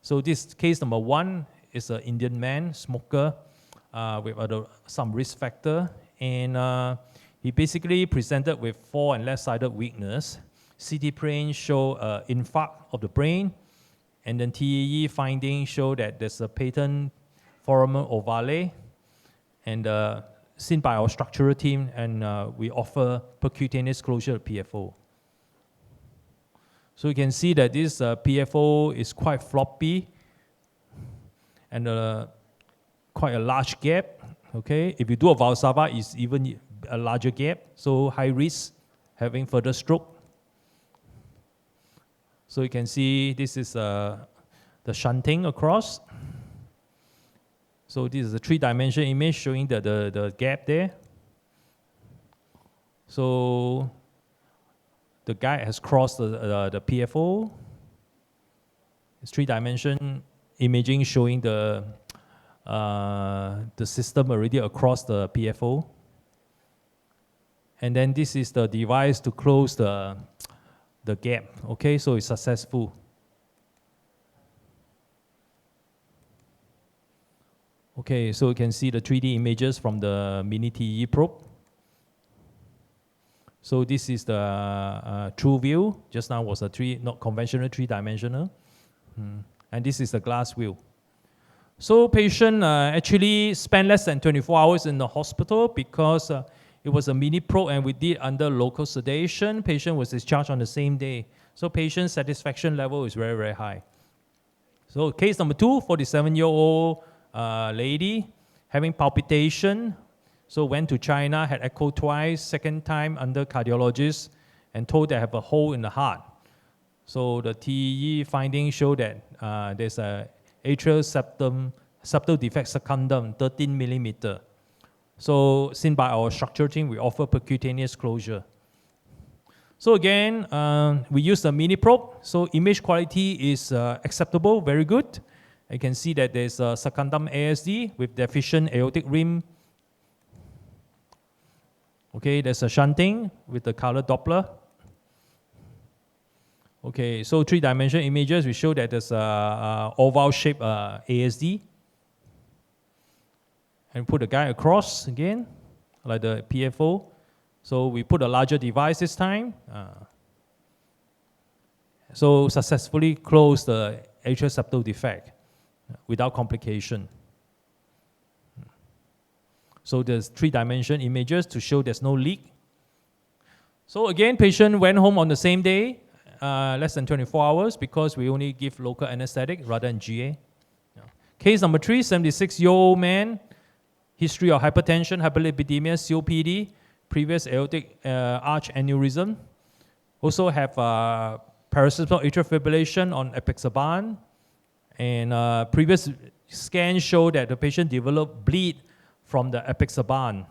[SPEAKER 5] So this case number 1 is an Indian man, smoker, with some risk factor. And he basically presented with fore and left-sided weakness. CT brain show infarct of the brain. And then TEE findings show that there's a patent foramen ovale. And seen by our structural team, and we offer percutaneous closure of PFO. So you can see that this PFO is quite floppy and quite a large gap. Okay, if you do a Valsalva, it's even a larger gap. So high risk having further stroke. So you can see this is the shunting across. So this is a 3-dimensional image showing the gap there. So the guy has crossed the PFO. It's 3-dimensional imaging showing the system already across the PFO. And then this is the device to close the gap. Okay, so it's successful. Okay, so you can see the 3D images from the mini TE probe. So this is the true view. Just now was a not conventional 3-dimensional. And this is the glass view. So patient actually spent less than 24 hours in the hospital because it was a mini probe and we did under local sedation. Patient was discharged on the same day. So patient satisfaction level is very, very high. So case number 2, 47-year-old lady having palpitation. So went to China, had echo twice, second time under cardiologist, and told they have a hole in the heart. So the TE findings show that there's a atrial septal defect secundum, 13 millimeter. So seen by our structural team, we offer percutaneous closure. So again, we use the mini probe. So image quality is acceptable, very good. You can see that there's a secundum ASD with deficient aortic rim. Okay, there's a shunting with the color Doppler. Okay, so three-dimensional images, we show that there's a oval-shaped ASD. And put the guy across again, like the PFO. So we put a larger device this time. So successfully closed the atrial septal defect without complication. So there's three-dimensional images to show there's no leak. So again, patient went home on the same day, less than 24 hours, because we only give local anesthetic rather than GA. Case number 3, 76-year-old man, history of hypertension, hyperlipidemia, COPD, previous aortic arch aneurysm. Also have paroxysmal atrial fibrillation on apixaban. And previous scans show that the patient developed bleed from the apixaban.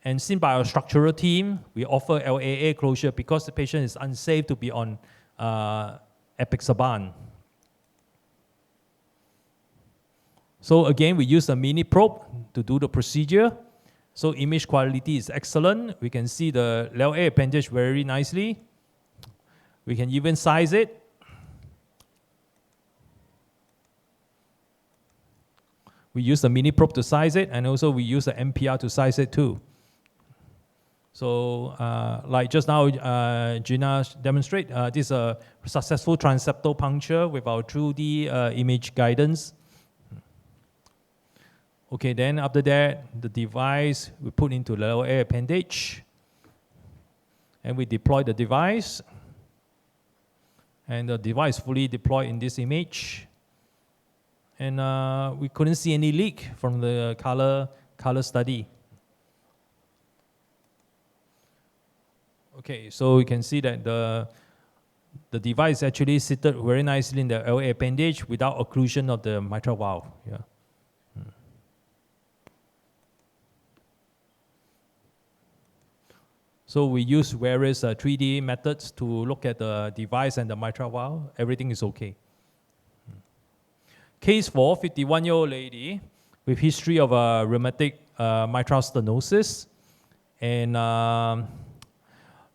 [SPEAKER 5] And seen by our structural team, we offer LAA closure because the patient is unsafe to be on apixaban. So again, we use a mini probe to do the procedure. So image quality is excellent. We can see the LA appendage very nicely. We can even size it. We use the mini probe to size it, and also we use the MPR to size it too. So like just now, Gina demonstrated, this is a successful transeptal puncture with our 2D image guidance. Okay, then after that, the device we put into the lower air appendage, and we deploy the device, and the device fully deployed in this image, and we couldn't see any leak from the color study. Okay, so you can see that the device actually seated very nicely in the LA appendage without occlusion of the mitral valve. Yeah. So we use various 3D methods to look at the device and the mitral valve. Everything is okay. Case 4, 51-year-old lady with history of rheumatic mitral stenosis. And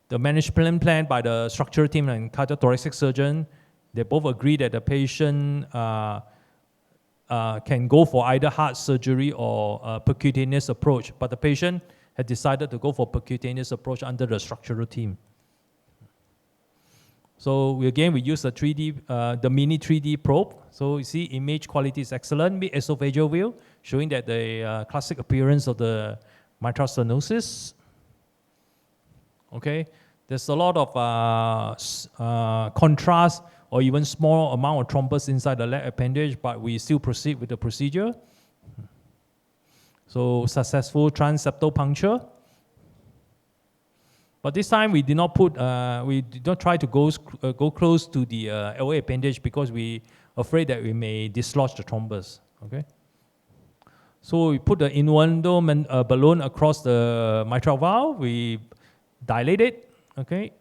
[SPEAKER 5] the management plan by the structural team and cardiothoracic surgeon, they both agree that the patient can go for either heart surgery or percutaneous approach. But the patient had decided to go for percutaneous approach under the structural team. So we use the mini 3D probe. So you see image quality is excellent, mid-esophageal view, showing that the classic appearance of the mitral stenosis. Okay, there's a lot of contrast or even small amount of thrombus inside the left appendage, but we still proceed with the procedure. So successful transeptal puncture. But this time we did not try to go close to the LA appendage because we afraid that we may dislodge the thrombus. Okay. So we put the innuendo balloon across the mitral valve. We dilate it. Okay.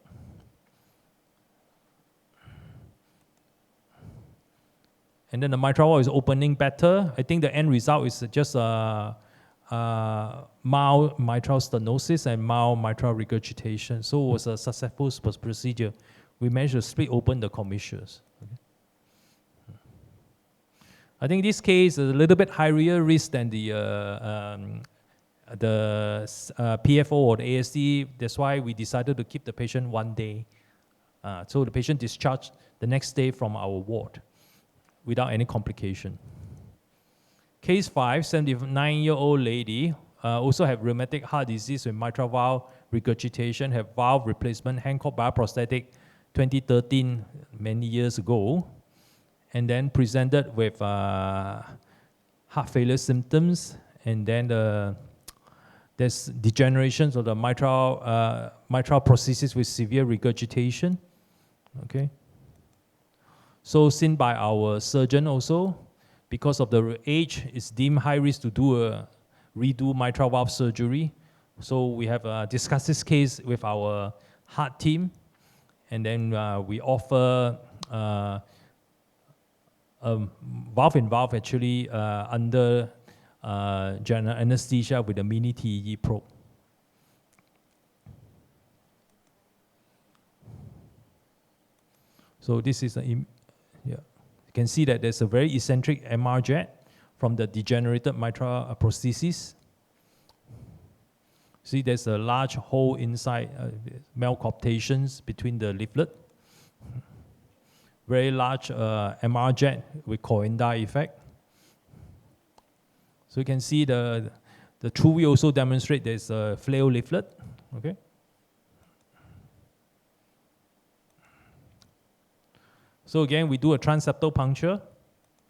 [SPEAKER 5] And then the mitral valve is opening better. I think the end result is just mild mitral stenosis and mild mitral regurgitation. So it was a successful procedure. We managed to split open the commissures. Okay. I think this case is a little bit higher risk than the PFO or the ASD. That's why we decided to keep the patient 1 day. So the patient discharged the next day from our ward without any complication. Case 5, 79-year-old lady, also have rheumatic heart disease with mitral valve regurgitation, have valve replacement, Hancock bioprosthetic 2013, many years ago, and then presented with heart failure symptoms, and then the There's degenerations of the mitral processes with severe regurgitation. Okay. So seen by our surgeon also, because of the age, it's deemed high risk to redo mitral valve surgery. So we have discussed this case with our heart team, and then we offer valve-in-valve actually under general anesthesia with a mini TEE probe. So this is you can see that there's a very eccentric MR jet from the degenerated mitral prosthesis. See, there's a large hole inside, malcoaptations between the leaflet. Very large MR jet with Coenda effect. So you can see the true view also demonstrate there's a flail leaflet. Okay. So again, we do a transeptal puncture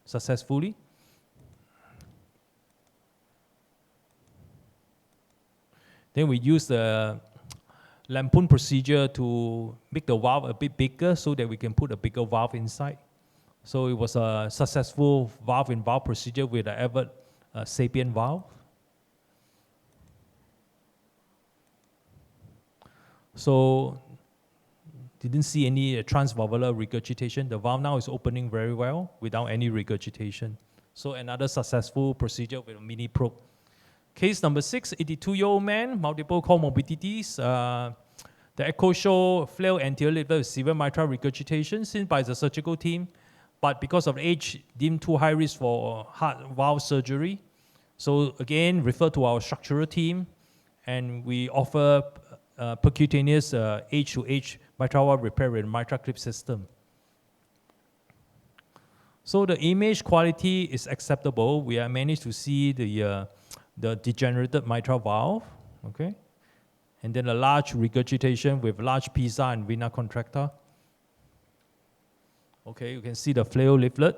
[SPEAKER 5] successfully. Then we use the lampoon procedure to make the valve a bit bigger so that we can put a bigger valve inside. So it was a successful valve-in-valve procedure with the Abbott Sapien valve. So didn't see any transvalvular regurgitation. The valve now is opening very well without any regurgitation. So another successful procedure with a mini probe. Case number 6, 82-year-old man, multiple comorbidities. The echo show flail anterior leaflet with severe mitral regurgitation seen by the surgical team, but because of age, deemed too high risk for heart valve surgery. So again, refer to our structural team, and we offer percutaneous age-to-age mitral valve repair with a mitral clip system. So the image quality is acceptable. We have managed to see the degenerated mitral valve, okay? And then a large regurgitation with large pisa and vena contracta. Okay, you can see the flail leaflet.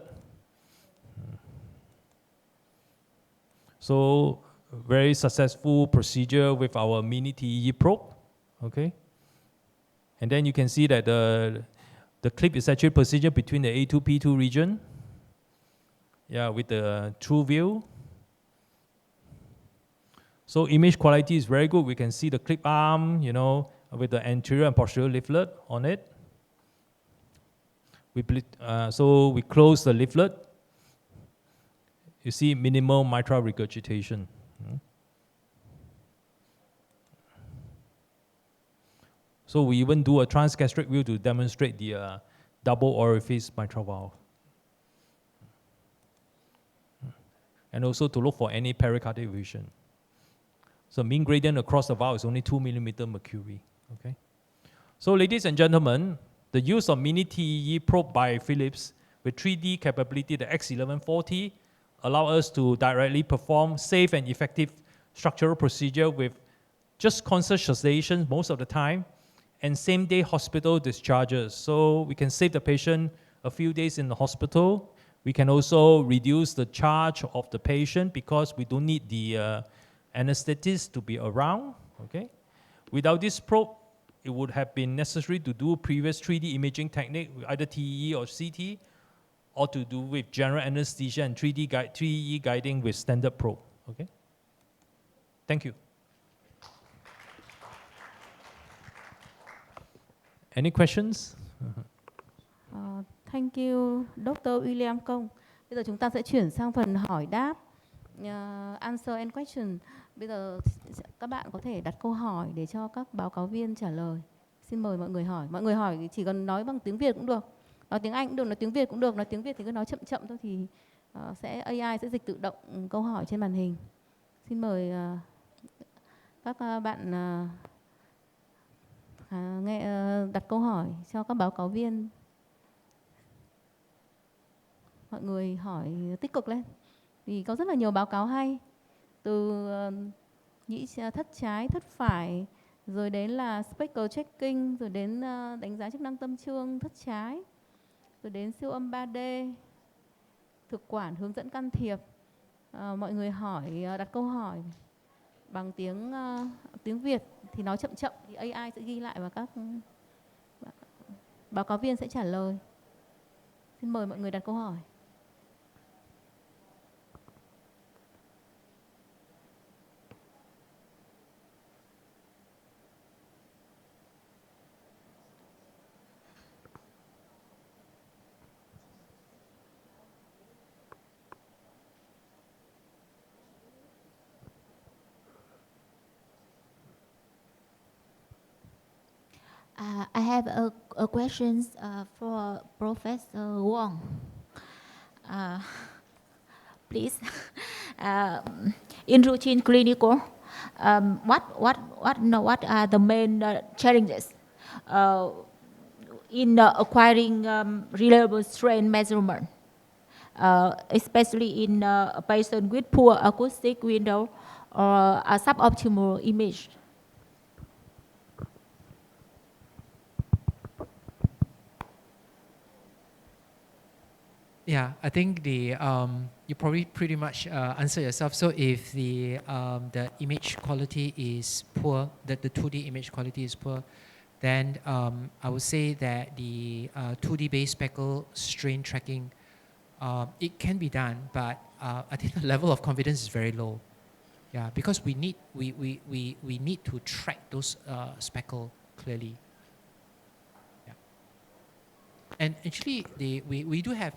[SPEAKER 5] So very successful procedure with our mini TEE probe, okay? And then you can see that the clip is actually positioned between the A2, P2 region. Yeah, with the true view. So image quality is very good. We can see the clip arm, you know, with the anterior and posterior leaflet on it. So we close the leaflet. You see minimal mitral regurgitation. So we even do a transgastric view to demonstrate the double orifice mitral valve. And also to look for any pericardial effusion. So mean gradient across the valve is only 2 millimeter mercury. Okay. So ladies and gentlemen, the use of mini TEE probe by Philips with 3D capability, the X1140, allow us to directly perform safe and effective structural procedure with just constant sedation most of the time and same-day hospital discharges. So we can save the patient a few days in the hospital. We can also reduce the charge of the patient because we don't need the anesthetist to be around, okay? Without this probe, it would have been necessary to do previous 3D imaging technique, either TEE or CT, or to do with general anesthesia and 3D guiding with standard probe, okay? Thank you. Any questions?
[SPEAKER 4] Thank you, Dr. William Công. Bây giờ chúng ta sẽ chuyển sang phần hỏi đáp, answer and question. Bây giờ các bạn có thể đặt câu hỏi để cho các báo cáo viên trả lời. Xin mời mọi người hỏi. Mọi người hỏi chỉ cần nói bằng tiếng Việt cũng được, nói tiếng Anh cũng được, nói tiếng Việt cũng được. Nói tiếng Việt thì cứ nói chậm chậm thôi thì AI sẽ dịch tự động câu hỏi trên màn hình. Xin mời các bạn đặt câu hỏi cho các báo cáo viên. Mọi người hỏi tích cực lên. Vì có rất là nhiều báo cáo hay. Từ nhĩ thất trái, thất phải, rồi đến là spectral checking, rồi đến đánh giá chức năng tâm trương thất trái, rồi đến siêu âm 3D, thực quản, hướng dẫn can thiệp. Mọi người hỏi, đặt câu hỏi bằng tiếng Việt thì nói chậm chậm thì AI sẽ ghi lại và các báo cáo viên sẽ trả lời. Xin mời mọi người đặt câu hỏi.
[SPEAKER 2] I have a questions for Professor Wong. Please, in routine clinical, what are the main challenges in acquiring reliable strain measurement, especially in a patient with poor acoustic window or a suboptimal image?
[SPEAKER 6] Yeah, I think the you probably pretty much answer yourself. So if the image quality is poor, that the 2D image quality is poor, then I would say that the 2D based speckle strain tracking it can be done, but I think the level of confidence is very low. Yeah, because we need to track those speckle clearly. And actually, we do have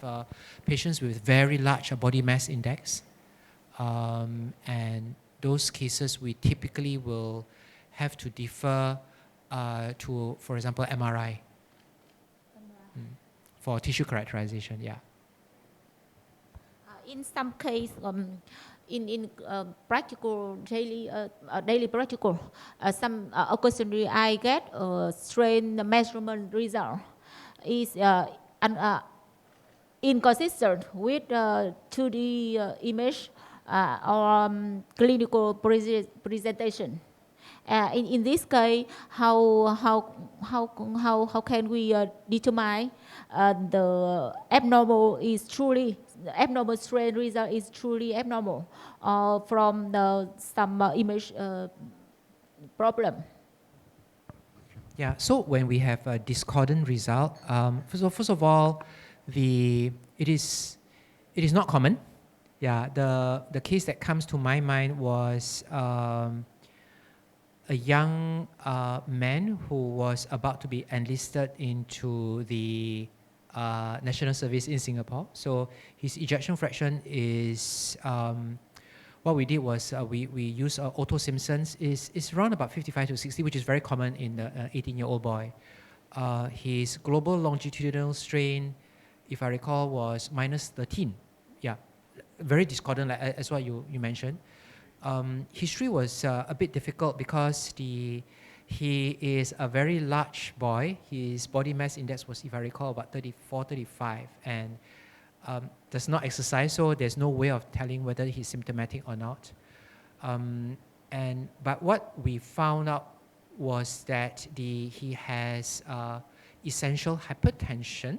[SPEAKER 6] patients with very large body mass index. And those cases, we typically will have to defer to, for example, MRI. For tissue characterization, yeah.
[SPEAKER 2] In some case, in practical daily practical, some occasionally I get a strain measurement result is inconsistent with 2D image or clinical presentation. In this case, how can we determine the abnormal strain result is truly abnormal from some image problem?
[SPEAKER 6] Yeah, so when we have a discordant result, first of all, it is not common. Yeah, the case that comes to my mind was a young man who was about to be enlisted into the National Service in Singapore. So his ejection fraction is what we did was we used Otto Simpson's is around about 55 to 60, which is very common in the 18-year-old boy. His global longitudinal strain, if I recall, was -13. Yeah, very discordant, like, as what you mentioned. History was a bit difficult because he is a very large boy. His body mass index was, if I recall, about 34, 35, and does not exercise, so there's no way of telling whether he's symptomatic or not. But what we found out was that he has essential hypertension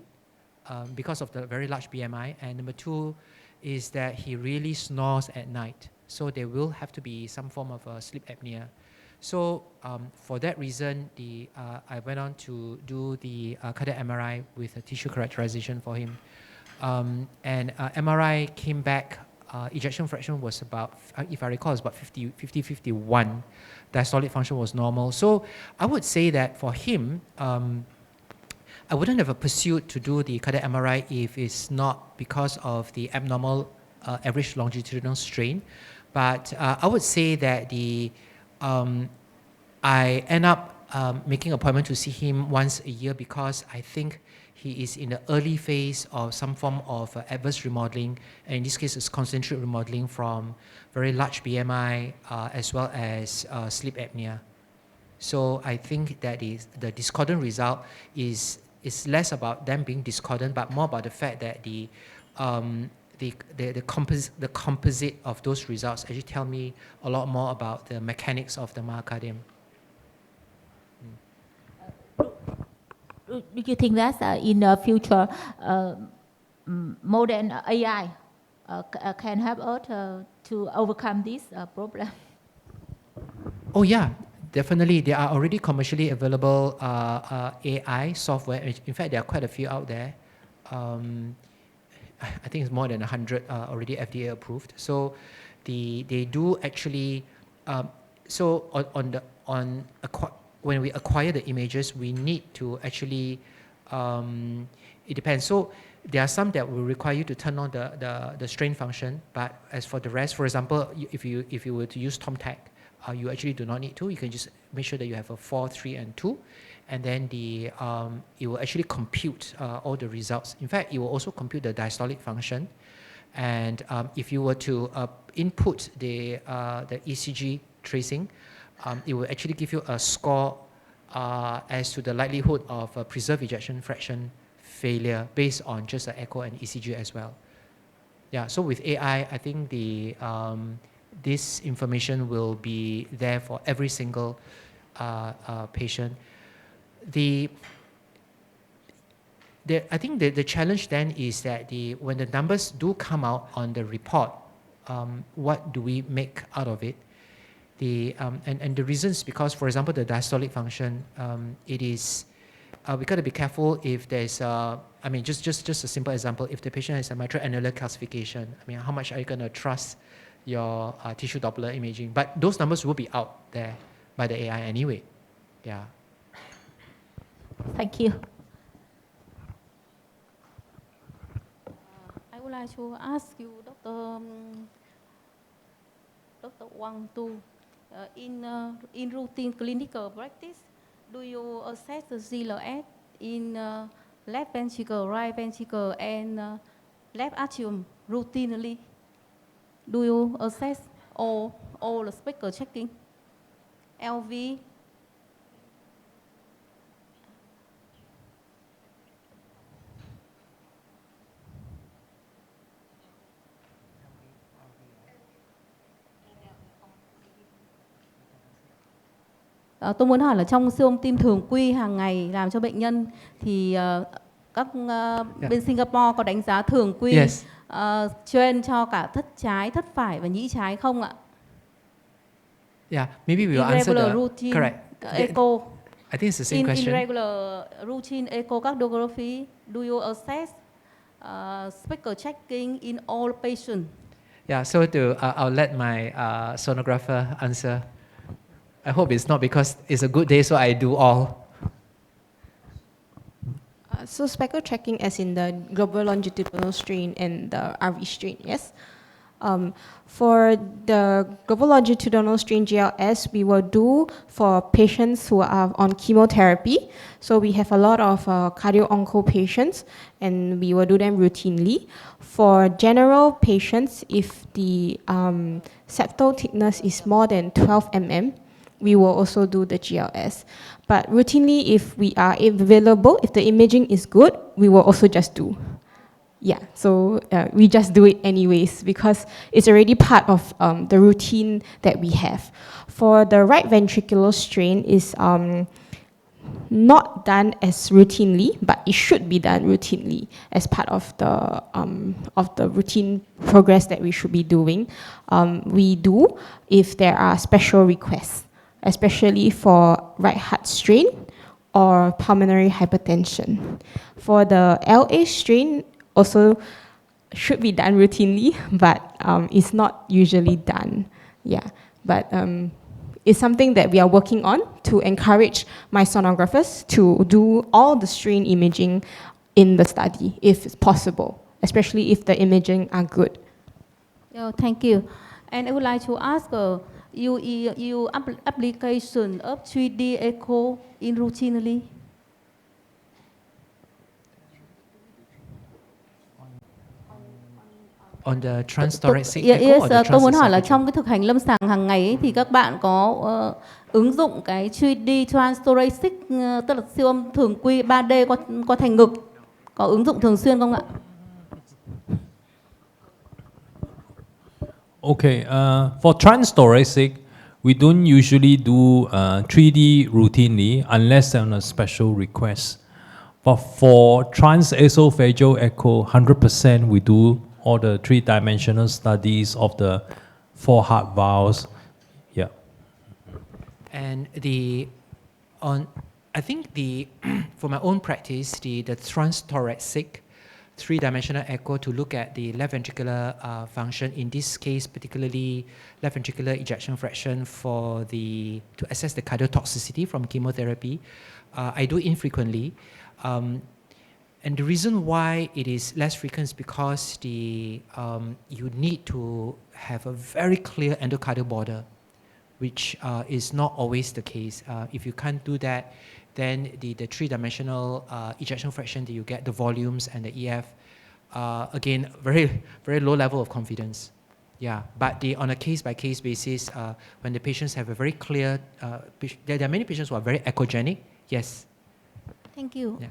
[SPEAKER 6] because of the very large BMI, and number two is that he really snores at night. So there will have to be some form of sleep apnea. So for that reason, I went on to do the cardiac MRI with a tissue characterization for him. And MRI came back, ejection fraction was about, if I recall, it's about 50-51. Diastolic function was normal. So I would say that for him, I wouldn't have pursued to do the cardiac MRI if it's not because of the abnormal average longitudinal strain. But I would say that I end up making an appointment to see him once a year because I think he is in the early phase of some form of adverse remodeling. And in this case, it's concentric remodeling from very large BMI as well as sleep apnea. So I think that the discordant result is less about them being discordant, but more about the fact that the composite of those results actually tell me a lot more about the mechanics of the myocardium.
[SPEAKER 2] Do you think that in the future, modern AI can help us to overcome this problem?
[SPEAKER 6] Oh yeah, definitely. There are already commercially available AI software. In fact, there are quite a few out there. I think it's more than 100 already FDA approved. So they do actually. So when we acquire the images, we need to actually. It depends. So there are some that will require you to turn on the strain function. But as for the rest, for example, if you were to use TomTag, you actually do not need to. You can just make sure that you have a 4, 3, and 2, and then it will actually compute all the results. In fact, it will also compute the diastolic function. And if you were to input the ECG tracing, it will actually give you a score as to the likelihood of preserved ejection fraction failure based on just the echo and ECG as well. Yeah. So with AI, I think this information will be there for every single patient. I think the challenge then is that when the numbers do come out on the report, what do we make out of it? And the reason is because, for example, the diastolic function, it is, we got to be careful if there's, I mean, just a simple example, if the patient has a mitral annular calcification, I mean, how much are you going to trust your tissue Doppler imaging? But those numbers will be out there by the AI anyway. Yeah.
[SPEAKER 2] Thank you.
[SPEAKER 4] I would like to ask you, Dr. Wang, in routine clinical practice, do you assess the ZLS in left ventricle, right ventricle, and left atrium routinely? Do you assess all the speaker checking? LV? Tôi muốn hỏi là trong siêu âm tim thường quy hàng ngày làm cho bệnh nhân thì các bên Singapore có đánh giá thường quy trên cho cả thất trái, thất phải và nhĩ trái không ạ?
[SPEAKER 6] Yeah, maybe we will answer the
[SPEAKER 4] routine
[SPEAKER 6] correct
[SPEAKER 4] echo.
[SPEAKER 6] I think it's the same question.
[SPEAKER 4] In regular routine echocardiography, do you assess speaker checking in all patients?
[SPEAKER 6] Yeah, so I'll let my sonographer answer. I hope it's not because it's a good day, so I do all.
[SPEAKER 7] So speckle tracking as in the global longitudinal strain and the RV strain, yes? For the global longitudinal strain GLS, we will do for patients who are on chemotherapy. So we have a lot of cardio-onco patients, and we will do them routinely. For general patients, if the septal thickness is more than 12 mm, we will also do the GLS. But routinely, if we are available, if the imaging is good, we will also just do. Yeah, so we just do it anyways because it's already part of the routine that we have. For the right ventricular strain is not done as routinely, but it should be done routinely as part of the routine progress that we should be doing. We do if there are special requests, especially for right heart strain or pulmonary hypertension. For the LA strain, also should be done routinely, but it's not usually done. Yeah, but it's something that we are working on to encourage my sonographers to do all the strain imaging in the study, if it's possible, especially if the imaging are good.
[SPEAKER 4] Thank you. And I would like to ask you application of 3D echo in routinely?
[SPEAKER 6] On the transthoracic echo or the
[SPEAKER 4] tôi muốn hỏi là
[SPEAKER 6] transesophageal?
[SPEAKER 4] trong cái thực hành lâm sàng hàng ngày ấy, thì các bạn có ứng dụng cái 3D transthoracic, tức là siêu âm thường quy 3D qua thành ngực, có ứng dụng thường xuyên không ạ?
[SPEAKER 5] Okay, for transthoracic, we don't usually do 3D routinely unless on a special request. But for transesophageal echo, 100% we do all the three-dimensional studies of the 4 heart valves. Yeah.
[SPEAKER 6] And I think for my own practice, the transthoracic three-dimensional echo to look at the left ventricular function, in this case, particularly left ventricular ejection fraction to assess the cardiotoxicity from chemotherapy, I do infrequently. And the reason why it is less frequent is because you need to have a very clear endocardial border, which is not always the case. If you can't do that, then the three-dimensional ejection fraction that you get, the volumes and the EF, again, very, very low level of confidence. Yeah, but on a case-by-case basis, when the patients have a very clear, there are many patients who are very echogenic. Yes.
[SPEAKER 4] Thank you.
[SPEAKER 6] Yeah.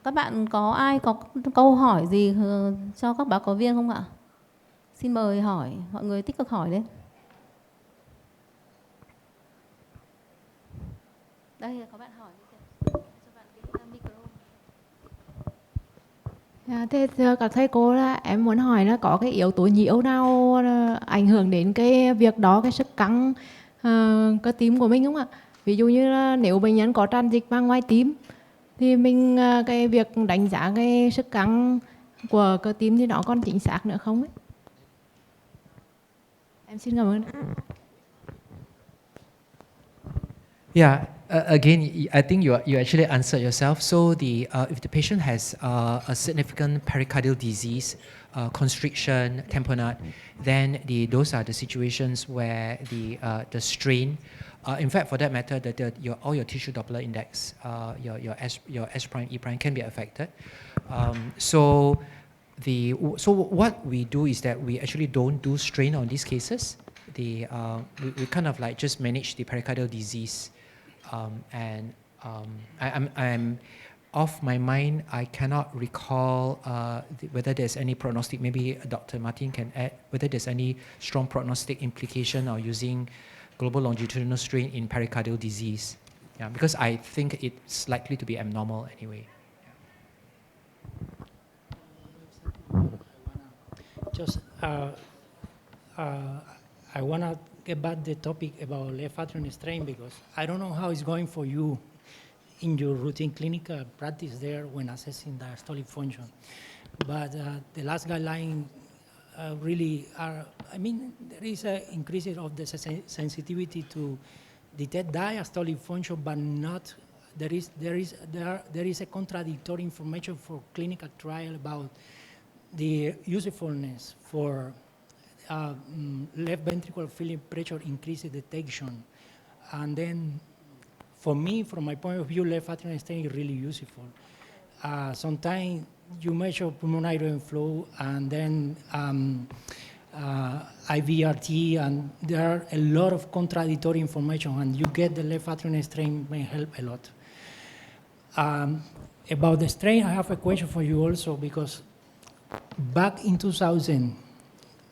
[SPEAKER 4] Các bạn có ai có câu hỏi gì cho các báo cáo viên không ạ? Xin mời hỏi, mọi người tích cực hỏi lên. Đây có bạn hỏi. Cho bạn cái micro.
[SPEAKER 8] Dạ, thế thưa các thầy cô, là em muốn hỏi là có cái yếu tố nhiễu nào ảnh hưởng đến cái việc đó, cái sức căng cơ tim của mình không ạ? Ví dụ như là nếu bệnh nhân có tràn dịch vào ngoài tim thì mình cái việc đánh giá cái sức căng của cơ tim thì nó còn chính xác nữa không ấy? Em xin cảm ơn.
[SPEAKER 6] Yeah, again, I think you actually answered yourself. So if the patient has a significant pericardial disease, constriction, tamponade, then those are the situations where the strain, in fact, for that matter, all your tissue Doppler index, your S prime, E prime can be affected. So what we do is that we actually don't do strain on these cases. We kind of like just manage the pericardial disease. I'm off my mind. I cannot recall whether there's any prognostic. Maybe Dr. Martin can add whether there's any strong prognostic implication of using global longitudinal strain in pericardial disease. Yeah, because I think it's likely to be abnormal anyway.
[SPEAKER 9] Just I want to get back the topic about left atrial strain, because I don't know how it's going for you in your routine clinical practice there when assessing diastolic function. But the last guideline really are, I mean, there is an increase of the sensitivity to detect diastolic function, but not, there is a contradictory information for clinical trial about the usefulness for left ventricular filling pressure increase detection. And then for me, from my point of view, left atrial strain is really useful. Sometimes you measure pulmonary inflow and then IVRT, and there are a lot of contradictory information, and you get the left atrial strain may help a lot. About the strain, I have a question for you also, because back in 2000,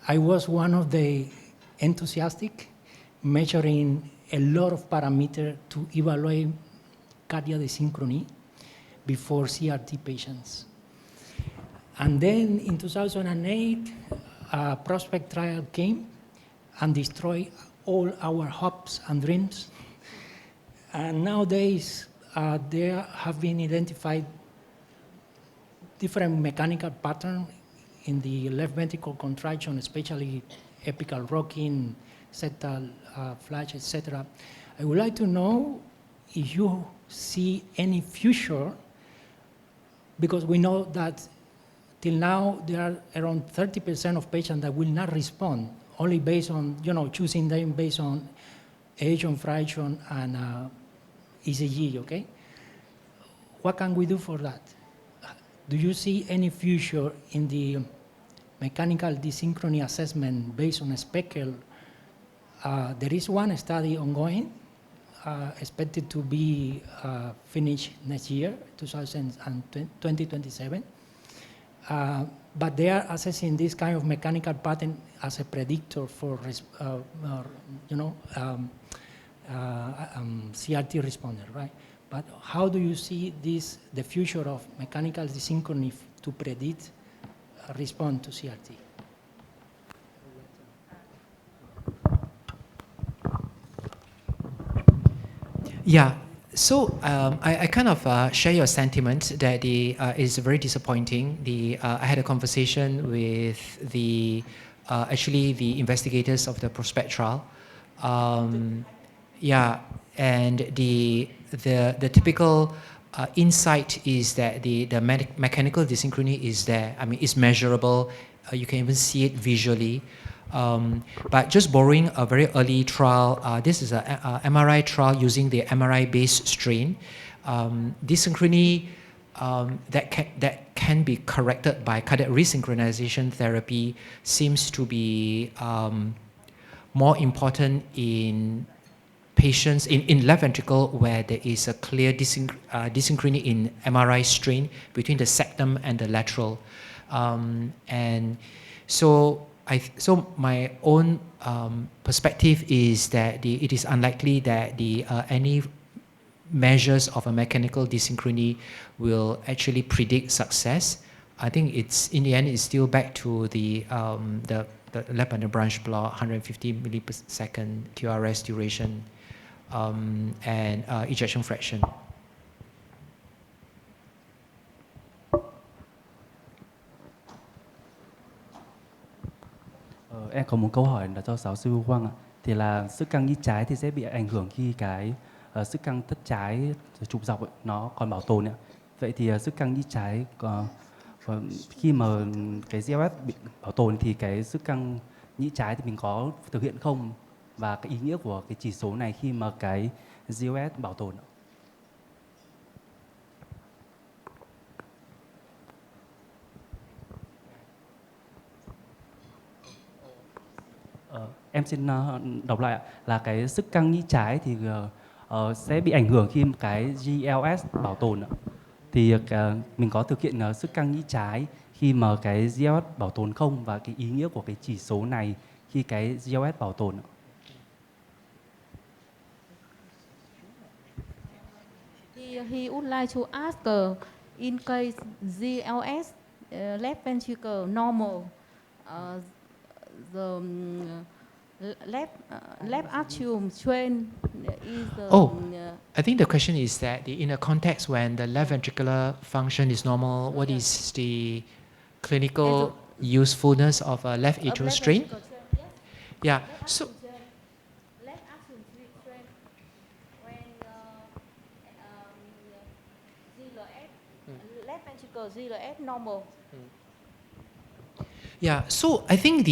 [SPEAKER 9] I was one of the enthusiastic measuring a lot of parameters to evaluate cardiac synchrony before CRT patients. And then in 2008, a prospect trial came and destroyed all our hopes and dreams. And nowadays, there have been identified different mechanical patterns in the left ventricle contraction, especially apical rocking, septal flash, etc. I would like to know if you see any future, because we know that till now there are around 30% of patients that will not respond, only based on, choosing them based on ejection fraction and ECG, okay? What can we do for that? Do you see any future in the mechanical desynchrony assessment based on a speckle? There is one study ongoing, expected to be finished next year, 2027. But they are assessing this kind of mechanical pattern as a predictor for, CRT responder, right? But how do you see this, the future of mechanical desynchrony to predict a response to CRT?
[SPEAKER 6] Yeah. So I kind of share your sentiment that the is very disappointing. I had a conversation with the actually the investigators of the prospect trial. Yeah, and the typical insight is that the mechanical dysynchrony is there. I mean, it's measurable. You can even see it visually. But just borrowing a very early trial, this is a MRI trial using the MRI-based strain. Dysynchrony that can be corrected by cardiac resynchronization therapy seems to be more important in patients in left ventricle where there is a clear dysynchrony in MRI strain between the septum and the lateral. And so my own perspective is that it is unlikely that any measures of a mechanical dysynchrony will actually predict success. I think it's in the end it's still back to the left bundle branch block, 150 millisecond QRS duration, and ejection fraction.
[SPEAKER 10] Em có một câu hỏi là cho giáo sư Quang ạ. Thì là sức căng nhĩ trái thì sẽ bị ảnh hưởng khi cái sức căng thất trái trục dọc ấy, nó còn bảo tồn ạ. Vậy thì sức căng nhĩ trái khi mà cái GLS bị bảo tồn thì cái sức căng nhĩ trái thì mình có thực hiện không? Và cái ý nghĩa của cái chỉ số này khi mà cái GLS bảo tồn ạ? Em xin đọc lại ạ. Là cái sức căng nhĩ trái thì sẽ bị ảnh hưởng khi cái GLS bảo tồn ạ. Thì mình có thực hiện sức căng nhĩ trái khi mà cái GLS bảo tồn không, và cái ý nghĩa của cái chỉ số này khi cái GLS bảo tồn ạ?
[SPEAKER 4] He would like to ask in case GLS left ventricle normal, the left atrium strain is
[SPEAKER 6] I think the question is that in a context when the left ventricular function is normal, what is the clinical usefulness of a left atrial strain? Yeah. So
[SPEAKER 4] left atrium strain when left ventricle GLS normal.
[SPEAKER 6] Yeah, so I think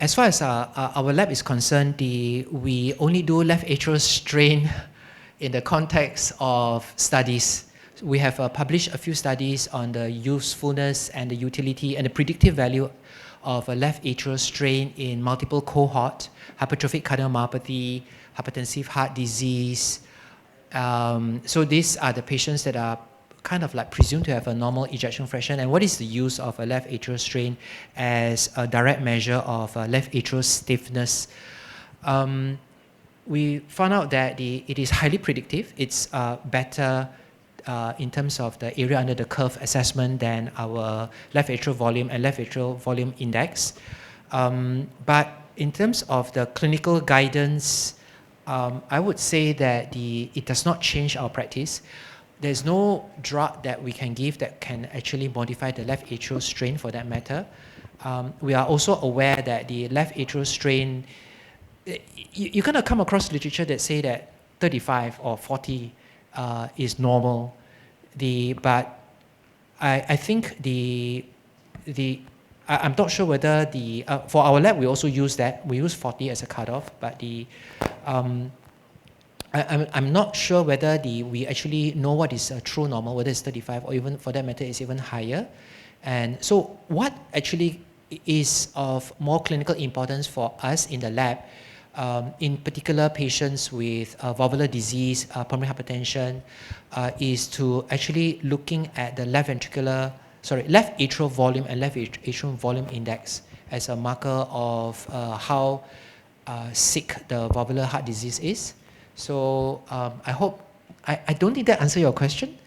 [SPEAKER 6] as far as our lab is concerned, we only do left atrial strain in the context of studies. We have published a few studies on the usefulness and the utility and the predictive value of a left atrial strain in multiple cohort, hypertrophic cardiomyopathy, hypertensive heart disease. So these are the patients that are kind of like presumed to have a normal ejection fraction, and what is the use of a left atrial strain as a direct measure of left atrial stiffness? We found out that it is highly predictive. It's better in terms of the area under the curve assessment than our left atrial volume and left atrial volume index. But in terms of the clinical guidance, I would say that it does not change our practice. There's no drug that we can give that can actually modify the left atrial strain for that matter. We are also aware that the left atrial strain, you're going to come across literature that say that 35 or 40 is normal. But I think I'm not sure whether for our lab we also use that. We use 40 as a cutoff, but I'm not sure whether we actually know what is a true normal, whether it's 35 or even for that matter it's even higher. And so what actually is of more clinical importance for us in the lab, in particular patients with valvular disease, pulmonary hypertension, is to actually looking at the left atrial volume and left atrial volume index as a marker of how sick the valvular heart disease is. So I hope, I don't think that answers your question,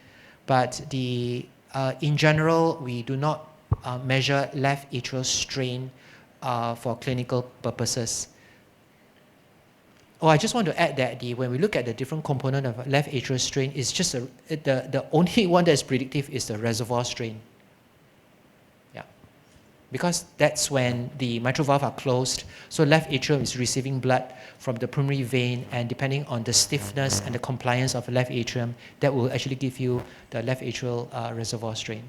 [SPEAKER 6] but in general, we do not measure left atrial strain for clinical purposes. Oh, I just want to add that when we look at the different component of left atrial strain, it's just the only one that's predictive is the reservoir strain. Yeah, because that's when the mitral valve are closed, so left atrium is receiving blood from the pulmonary vein, and depending on the stiffness and the compliance of the left atrium, that will actually give you the left atrial reservoir strain.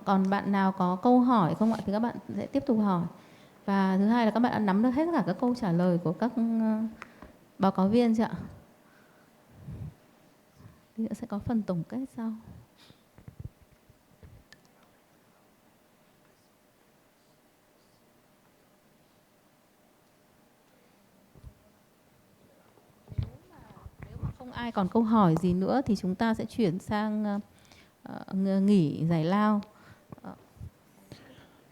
[SPEAKER 4] Còn bạn nào có câu hỏi không ạ? Thì các bạn sẽ tiếp tục hỏi. Và thứ hai là các bạn đã nắm được hết cả các câu trả lời của các báo cáo viên chưa ạ? Thì sẽ có phần tổng kết sau. Nếu mà không ai còn câu hỏi gì nữa thì chúng ta sẽ chuyển sang nghỉ giải lao.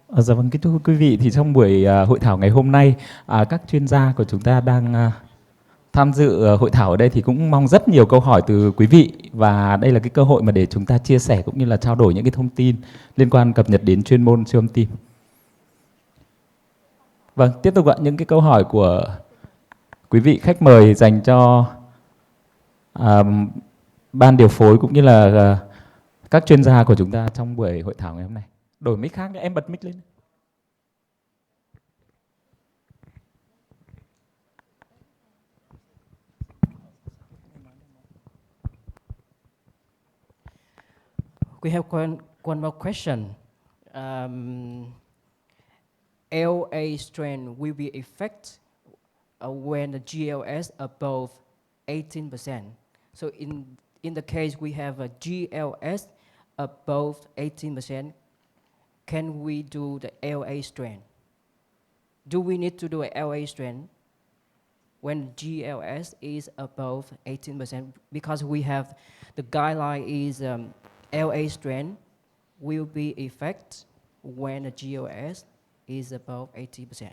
[SPEAKER 1] Dạ vâng, kính thưa quý vị, thì trong buổi hội thảo ngày hôm nay, các chuyên gia của chúng ta đang tham dự hội thảo ở đây thì cũng mong rất nhiều câu hỏi từ quý vị, và đây là cái cơ hội mà để chúng ta chia sẻ cũng như là trao đổi những cái thông tin liên quan cập nhật đến chuyên môn siêu âm tim. Vâng, tiếp tục ạ, những cái câu hỏi của quý vị khách mời dành cho ban điều phối cũng như là các chuyên gia của chúng ta trong buổi hội thảo ngày hôm nay. Đổi mic khác, em bật mic lên.
[SPEAKER 11] We have one more question. LA strain will be affected when the GLS above 18%. So in the case we have a GLS above 18%, can we do the LA strain? Do we need to do a LA strain when GLS is above 18%? Because we have the guideline is LA strain will be effect when the GLS is above 80%.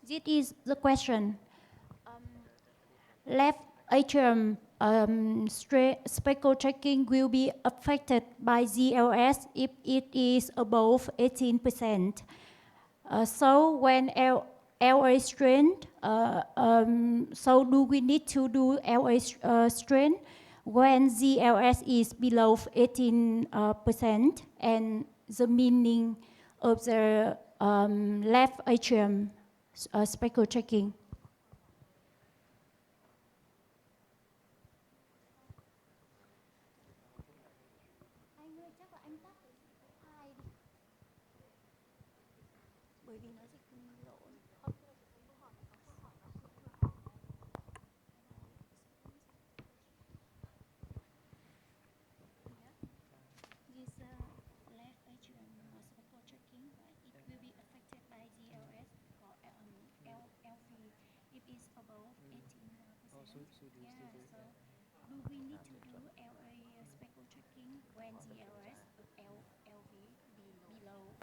[SPEAKER 12] This is the question. Left atrium speckle tracking will be affected by GLS if it is above 18%. So when LA strain, so do we need to do LA strain when GLS is below 18%, and the meaning of the left atrium speckle tracking?
[SPEAKER 4] Alo.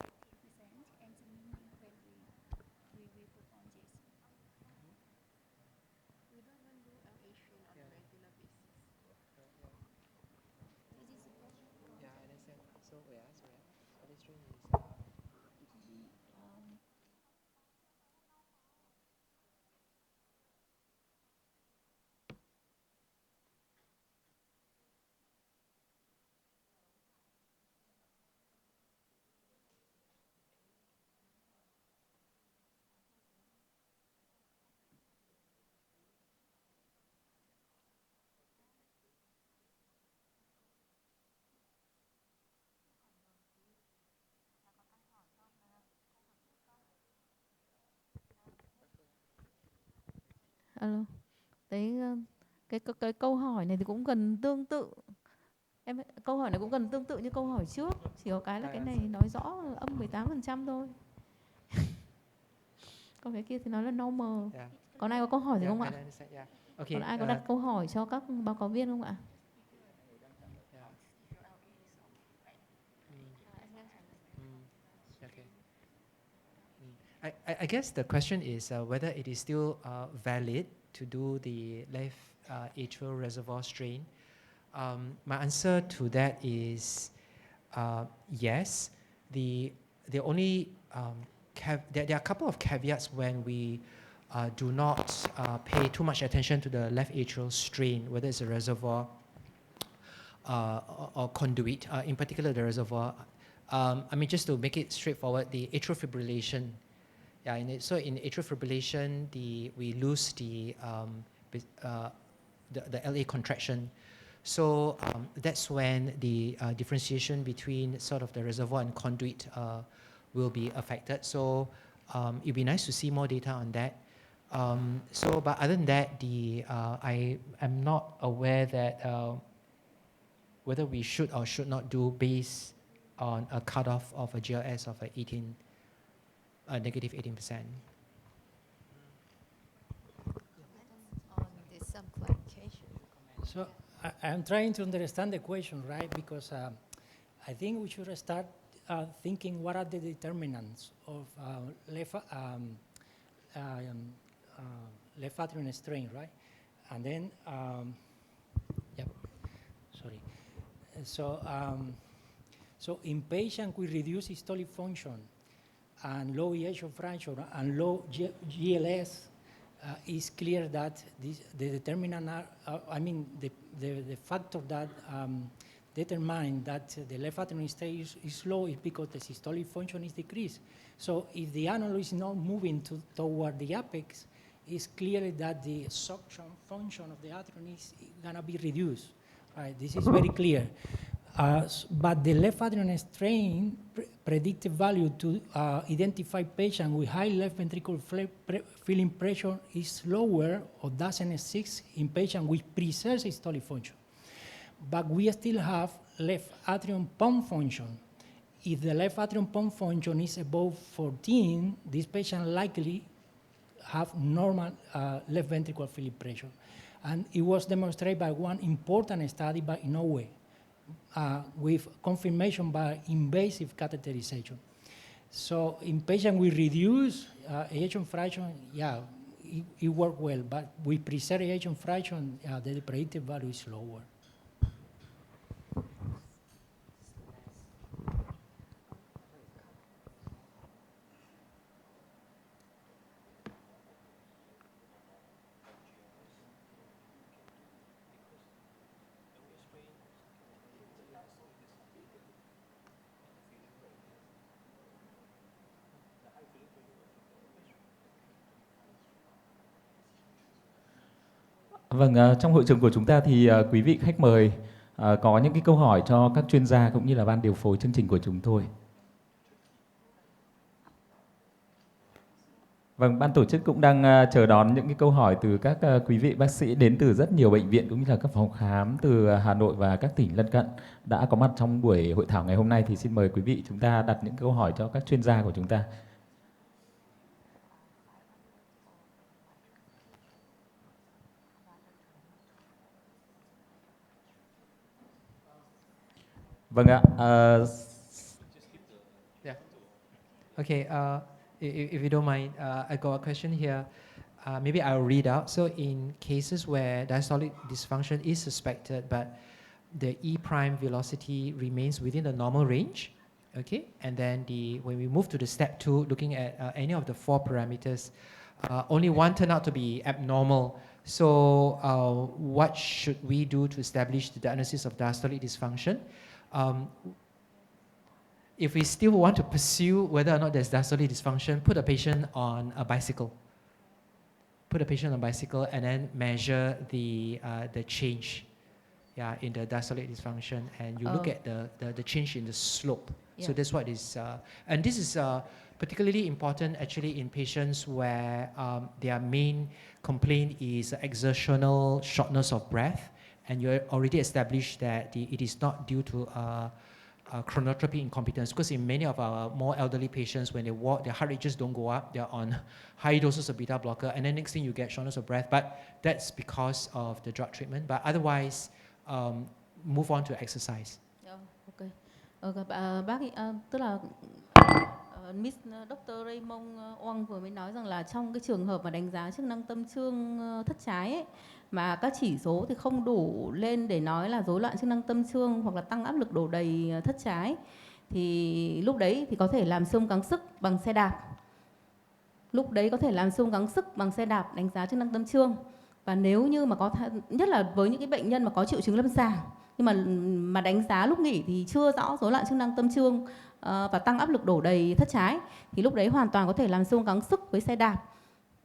[SPEAKER 4] Cái câu hỏi này thì cũng gần tương tự Câu hỏi này cũng gần tương tự như câu hỏi trước, chỉ có cái là cái này nói rõ âm 18% thôi. Còn cái kia thì nói là normal. Còn ai có câu hỏi gì không ạ?
[SPEAKER 6] Okay,
[SPEAKER 4] Còn ai có đặt câu hỏi cho các báo cáo viên không ạ?
[SPEAKER 6] I guess the question is whether it is still valid to do the left atrial reservoir strain. My answer to that is yes. The only there are a couple of caveats when we do not pay too much attention to the left atrial strain, whether it's a reservoir or conduit, in particular the reservoir. I mean, just to make it straightforward, the atrial fibrillation. Yeah, so in atrial fibrillation, we lose the LA contraction. So that's when the differentiation between sort of the reservoir and conduit will be affected. So it'd be nice to see more data on that. But other than that, I am not aware that whether we should or should not do based on a cutoff of a GLS of negative 18%.
[SPEAKER 3] Some clarification.
[SPEAKER 9] So I'm trying to understand the question, right? Because I think we should start thinking what are the determinants of left atrial strain, right? And then, yep, sorry. So in patients with reduced systolic function and low ejection fraction and low GLS, it's clear that the determinant the factor that determine that the left atrial strain is low is because the systolic function is decreased. So if the annulus is not moving toward the apex, it's clear that the suction function of the atrium is gonna be reduced. Right? This is very clear. But the left atrial strain predicted value to identify patients with high left ventricular filling pressure is lower or doesn't exist in patients with preserved systolic function. But we still have left atrium pump function. If the left atrium pump function is above 14, this patient likely have normal left ventricular filling pressure. And it was demonstrated by one important study by Inoue with confirmation by invasive catheterization. So in patients with reduced ejection fraction, yeah, it worked well, but with preserved ejection fraction, the predicted value is lower.
[SPEAKER 1] Vâng, trong hội trường của chúng ta thì quý vị khách mời có những cái câu hỏi cho các chuyên gia cũng như là ban điều phối chương trình của chúng tôi. Vâng, ban tổ chức cũng đang chờ đón những cái câu hỏi từ các quý vị bác sĩ đến từ rất nhiều bệnh viện cũng như là các phòng khám từ Hà Nội và các tỉnh lân cận đã có mặt trong buổi hội thảo ngày hôm nay. Thì xin mời quý vị chúng ta đặt những câu hỏi cho các chuyên gia của chúng ta. Vâng ạ.
[SPEAKER 6] Yeah. Okay. If you don't mind, I got a question here. Maybe I'll read out. So in cases where diastolic dysfunction is suspected, but the E prime velocity remains within the normal range, okay, and then when we move to the step 2, looking at any of the 4 parameters, only one turned out to be abnormal. So what should we do to establish the diagnosis of diastolic dysfunction? If we still want to pursue whether or not there's diastolic dysfunction, put a patient on a bicycle. Put a patient on a bicycle and then measure the change, in the diastolic dysfunction, and you look at the change in the slope. Yeah. So that's what is, and this is particularly important actually in patients where their main complaint is exertional shortness of breath, and you already established that it is not due to chronotropy incompetence, because in many of our more elderly patients, when they walk, their heart rate just don't go up. They're on high doses of beta blocker, and then next thing you get shortness of breath. But that's because of the drug treatment. But otherwise, move on to exercise.
[SPEAKER 4] Ok. Bác tức là Miss Dr. Raymond Oang vừa mới nói rằng là trong cái trường hợp mà đánh giá chức năng tâm trương thất trái ấy, mà các chỉ số thì không đủ lên để nói là rối loạn chức năng tâm trương hoặc là tăng áp lực đổ đầy thất trái, thì lúc đấy thì có thể làm siêu âm gắng sức bằng xe đạp. Lúc đấy có thể làm siêu âm gắng sức bằng xe đạp đánh giá chức năng tâm trương. Và nếu như mà có nhất là với những cái bệnh nhân mà có triệu chứng lâm sàng nhưng mà đánh giá lúc nghỉ thì chưa rõ rối loạn chức năng tâm trương và tăng áp lực đổ đầy thất trái, thì lúc đấy hoàn toàn có thể làm siêu âm gắng sức với xe đạp.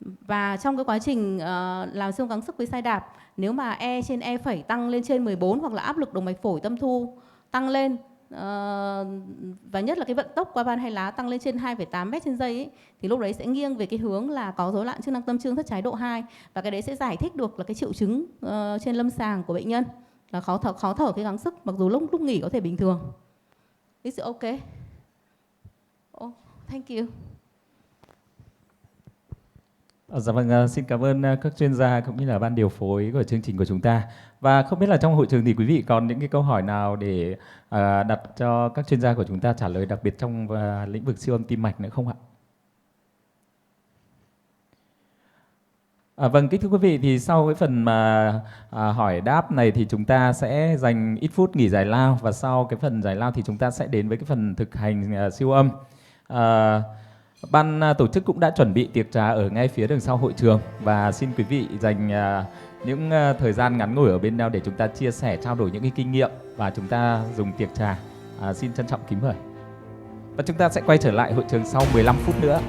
[SPEAKER 4] Và trong cái quá trình làm siêu âm gắng sức với xe đạp, nếu mà E trên E phẩy tăng lên trên 14 hoặc là áp lực động mạch phổi tâm thu tăng lên, và nhất là cái vận tốc qua van hai lá tăng lên trên 2,8 m trên giây ấy, thì lúc đấy sẽ nghiêng về cái hướng là có rối loạn chức năng tâm trương thất trái độ 2, và cái đấy sẽ giải thích được là cái triệu chứng trên lâm sàng của bệnh nhân là khó thở khi gắng sức, mặc dù lúc nghỉ có thể bình thường. Is it okay? Oh, thank you.
[SPEAKER 1] Dạ vâng, xin cảm ơn các chuyên gia cũng như là ban điều phối của chương trình của chúng ta. Và không biết là trong hội trường thì quý vị còn những cái câu hỏi nào để đặt cho các chuyên gia của chúng ta trả lời, đặc biệt trong lĩnh vực siêu âm tim mạch nữa không ạ? Vâng, kính thưa quý vị, thì sau cái phần mà hỏi đáp này thì chúng ta sẽ dành ít phút nghỉ giải lao, và sau cái phần giải lao thì chúng ta sẽ đến với cái phần thực hành siêu âm. Ban tổ chức cũng đã chuẩn bị tiệc trà ở ngay phía đằng sau hội trường, và xin quý vị dành những thời gian ngắn ngủi ở bên nhau để chúng ta chia sẻ, trao đổi những cái kinh nghiệm và chúng ta dùng tiệc trà. Xin trân trọng kính mời. Và chúng ta sẽ quay trở lại hội trường sau 15 phút nữa.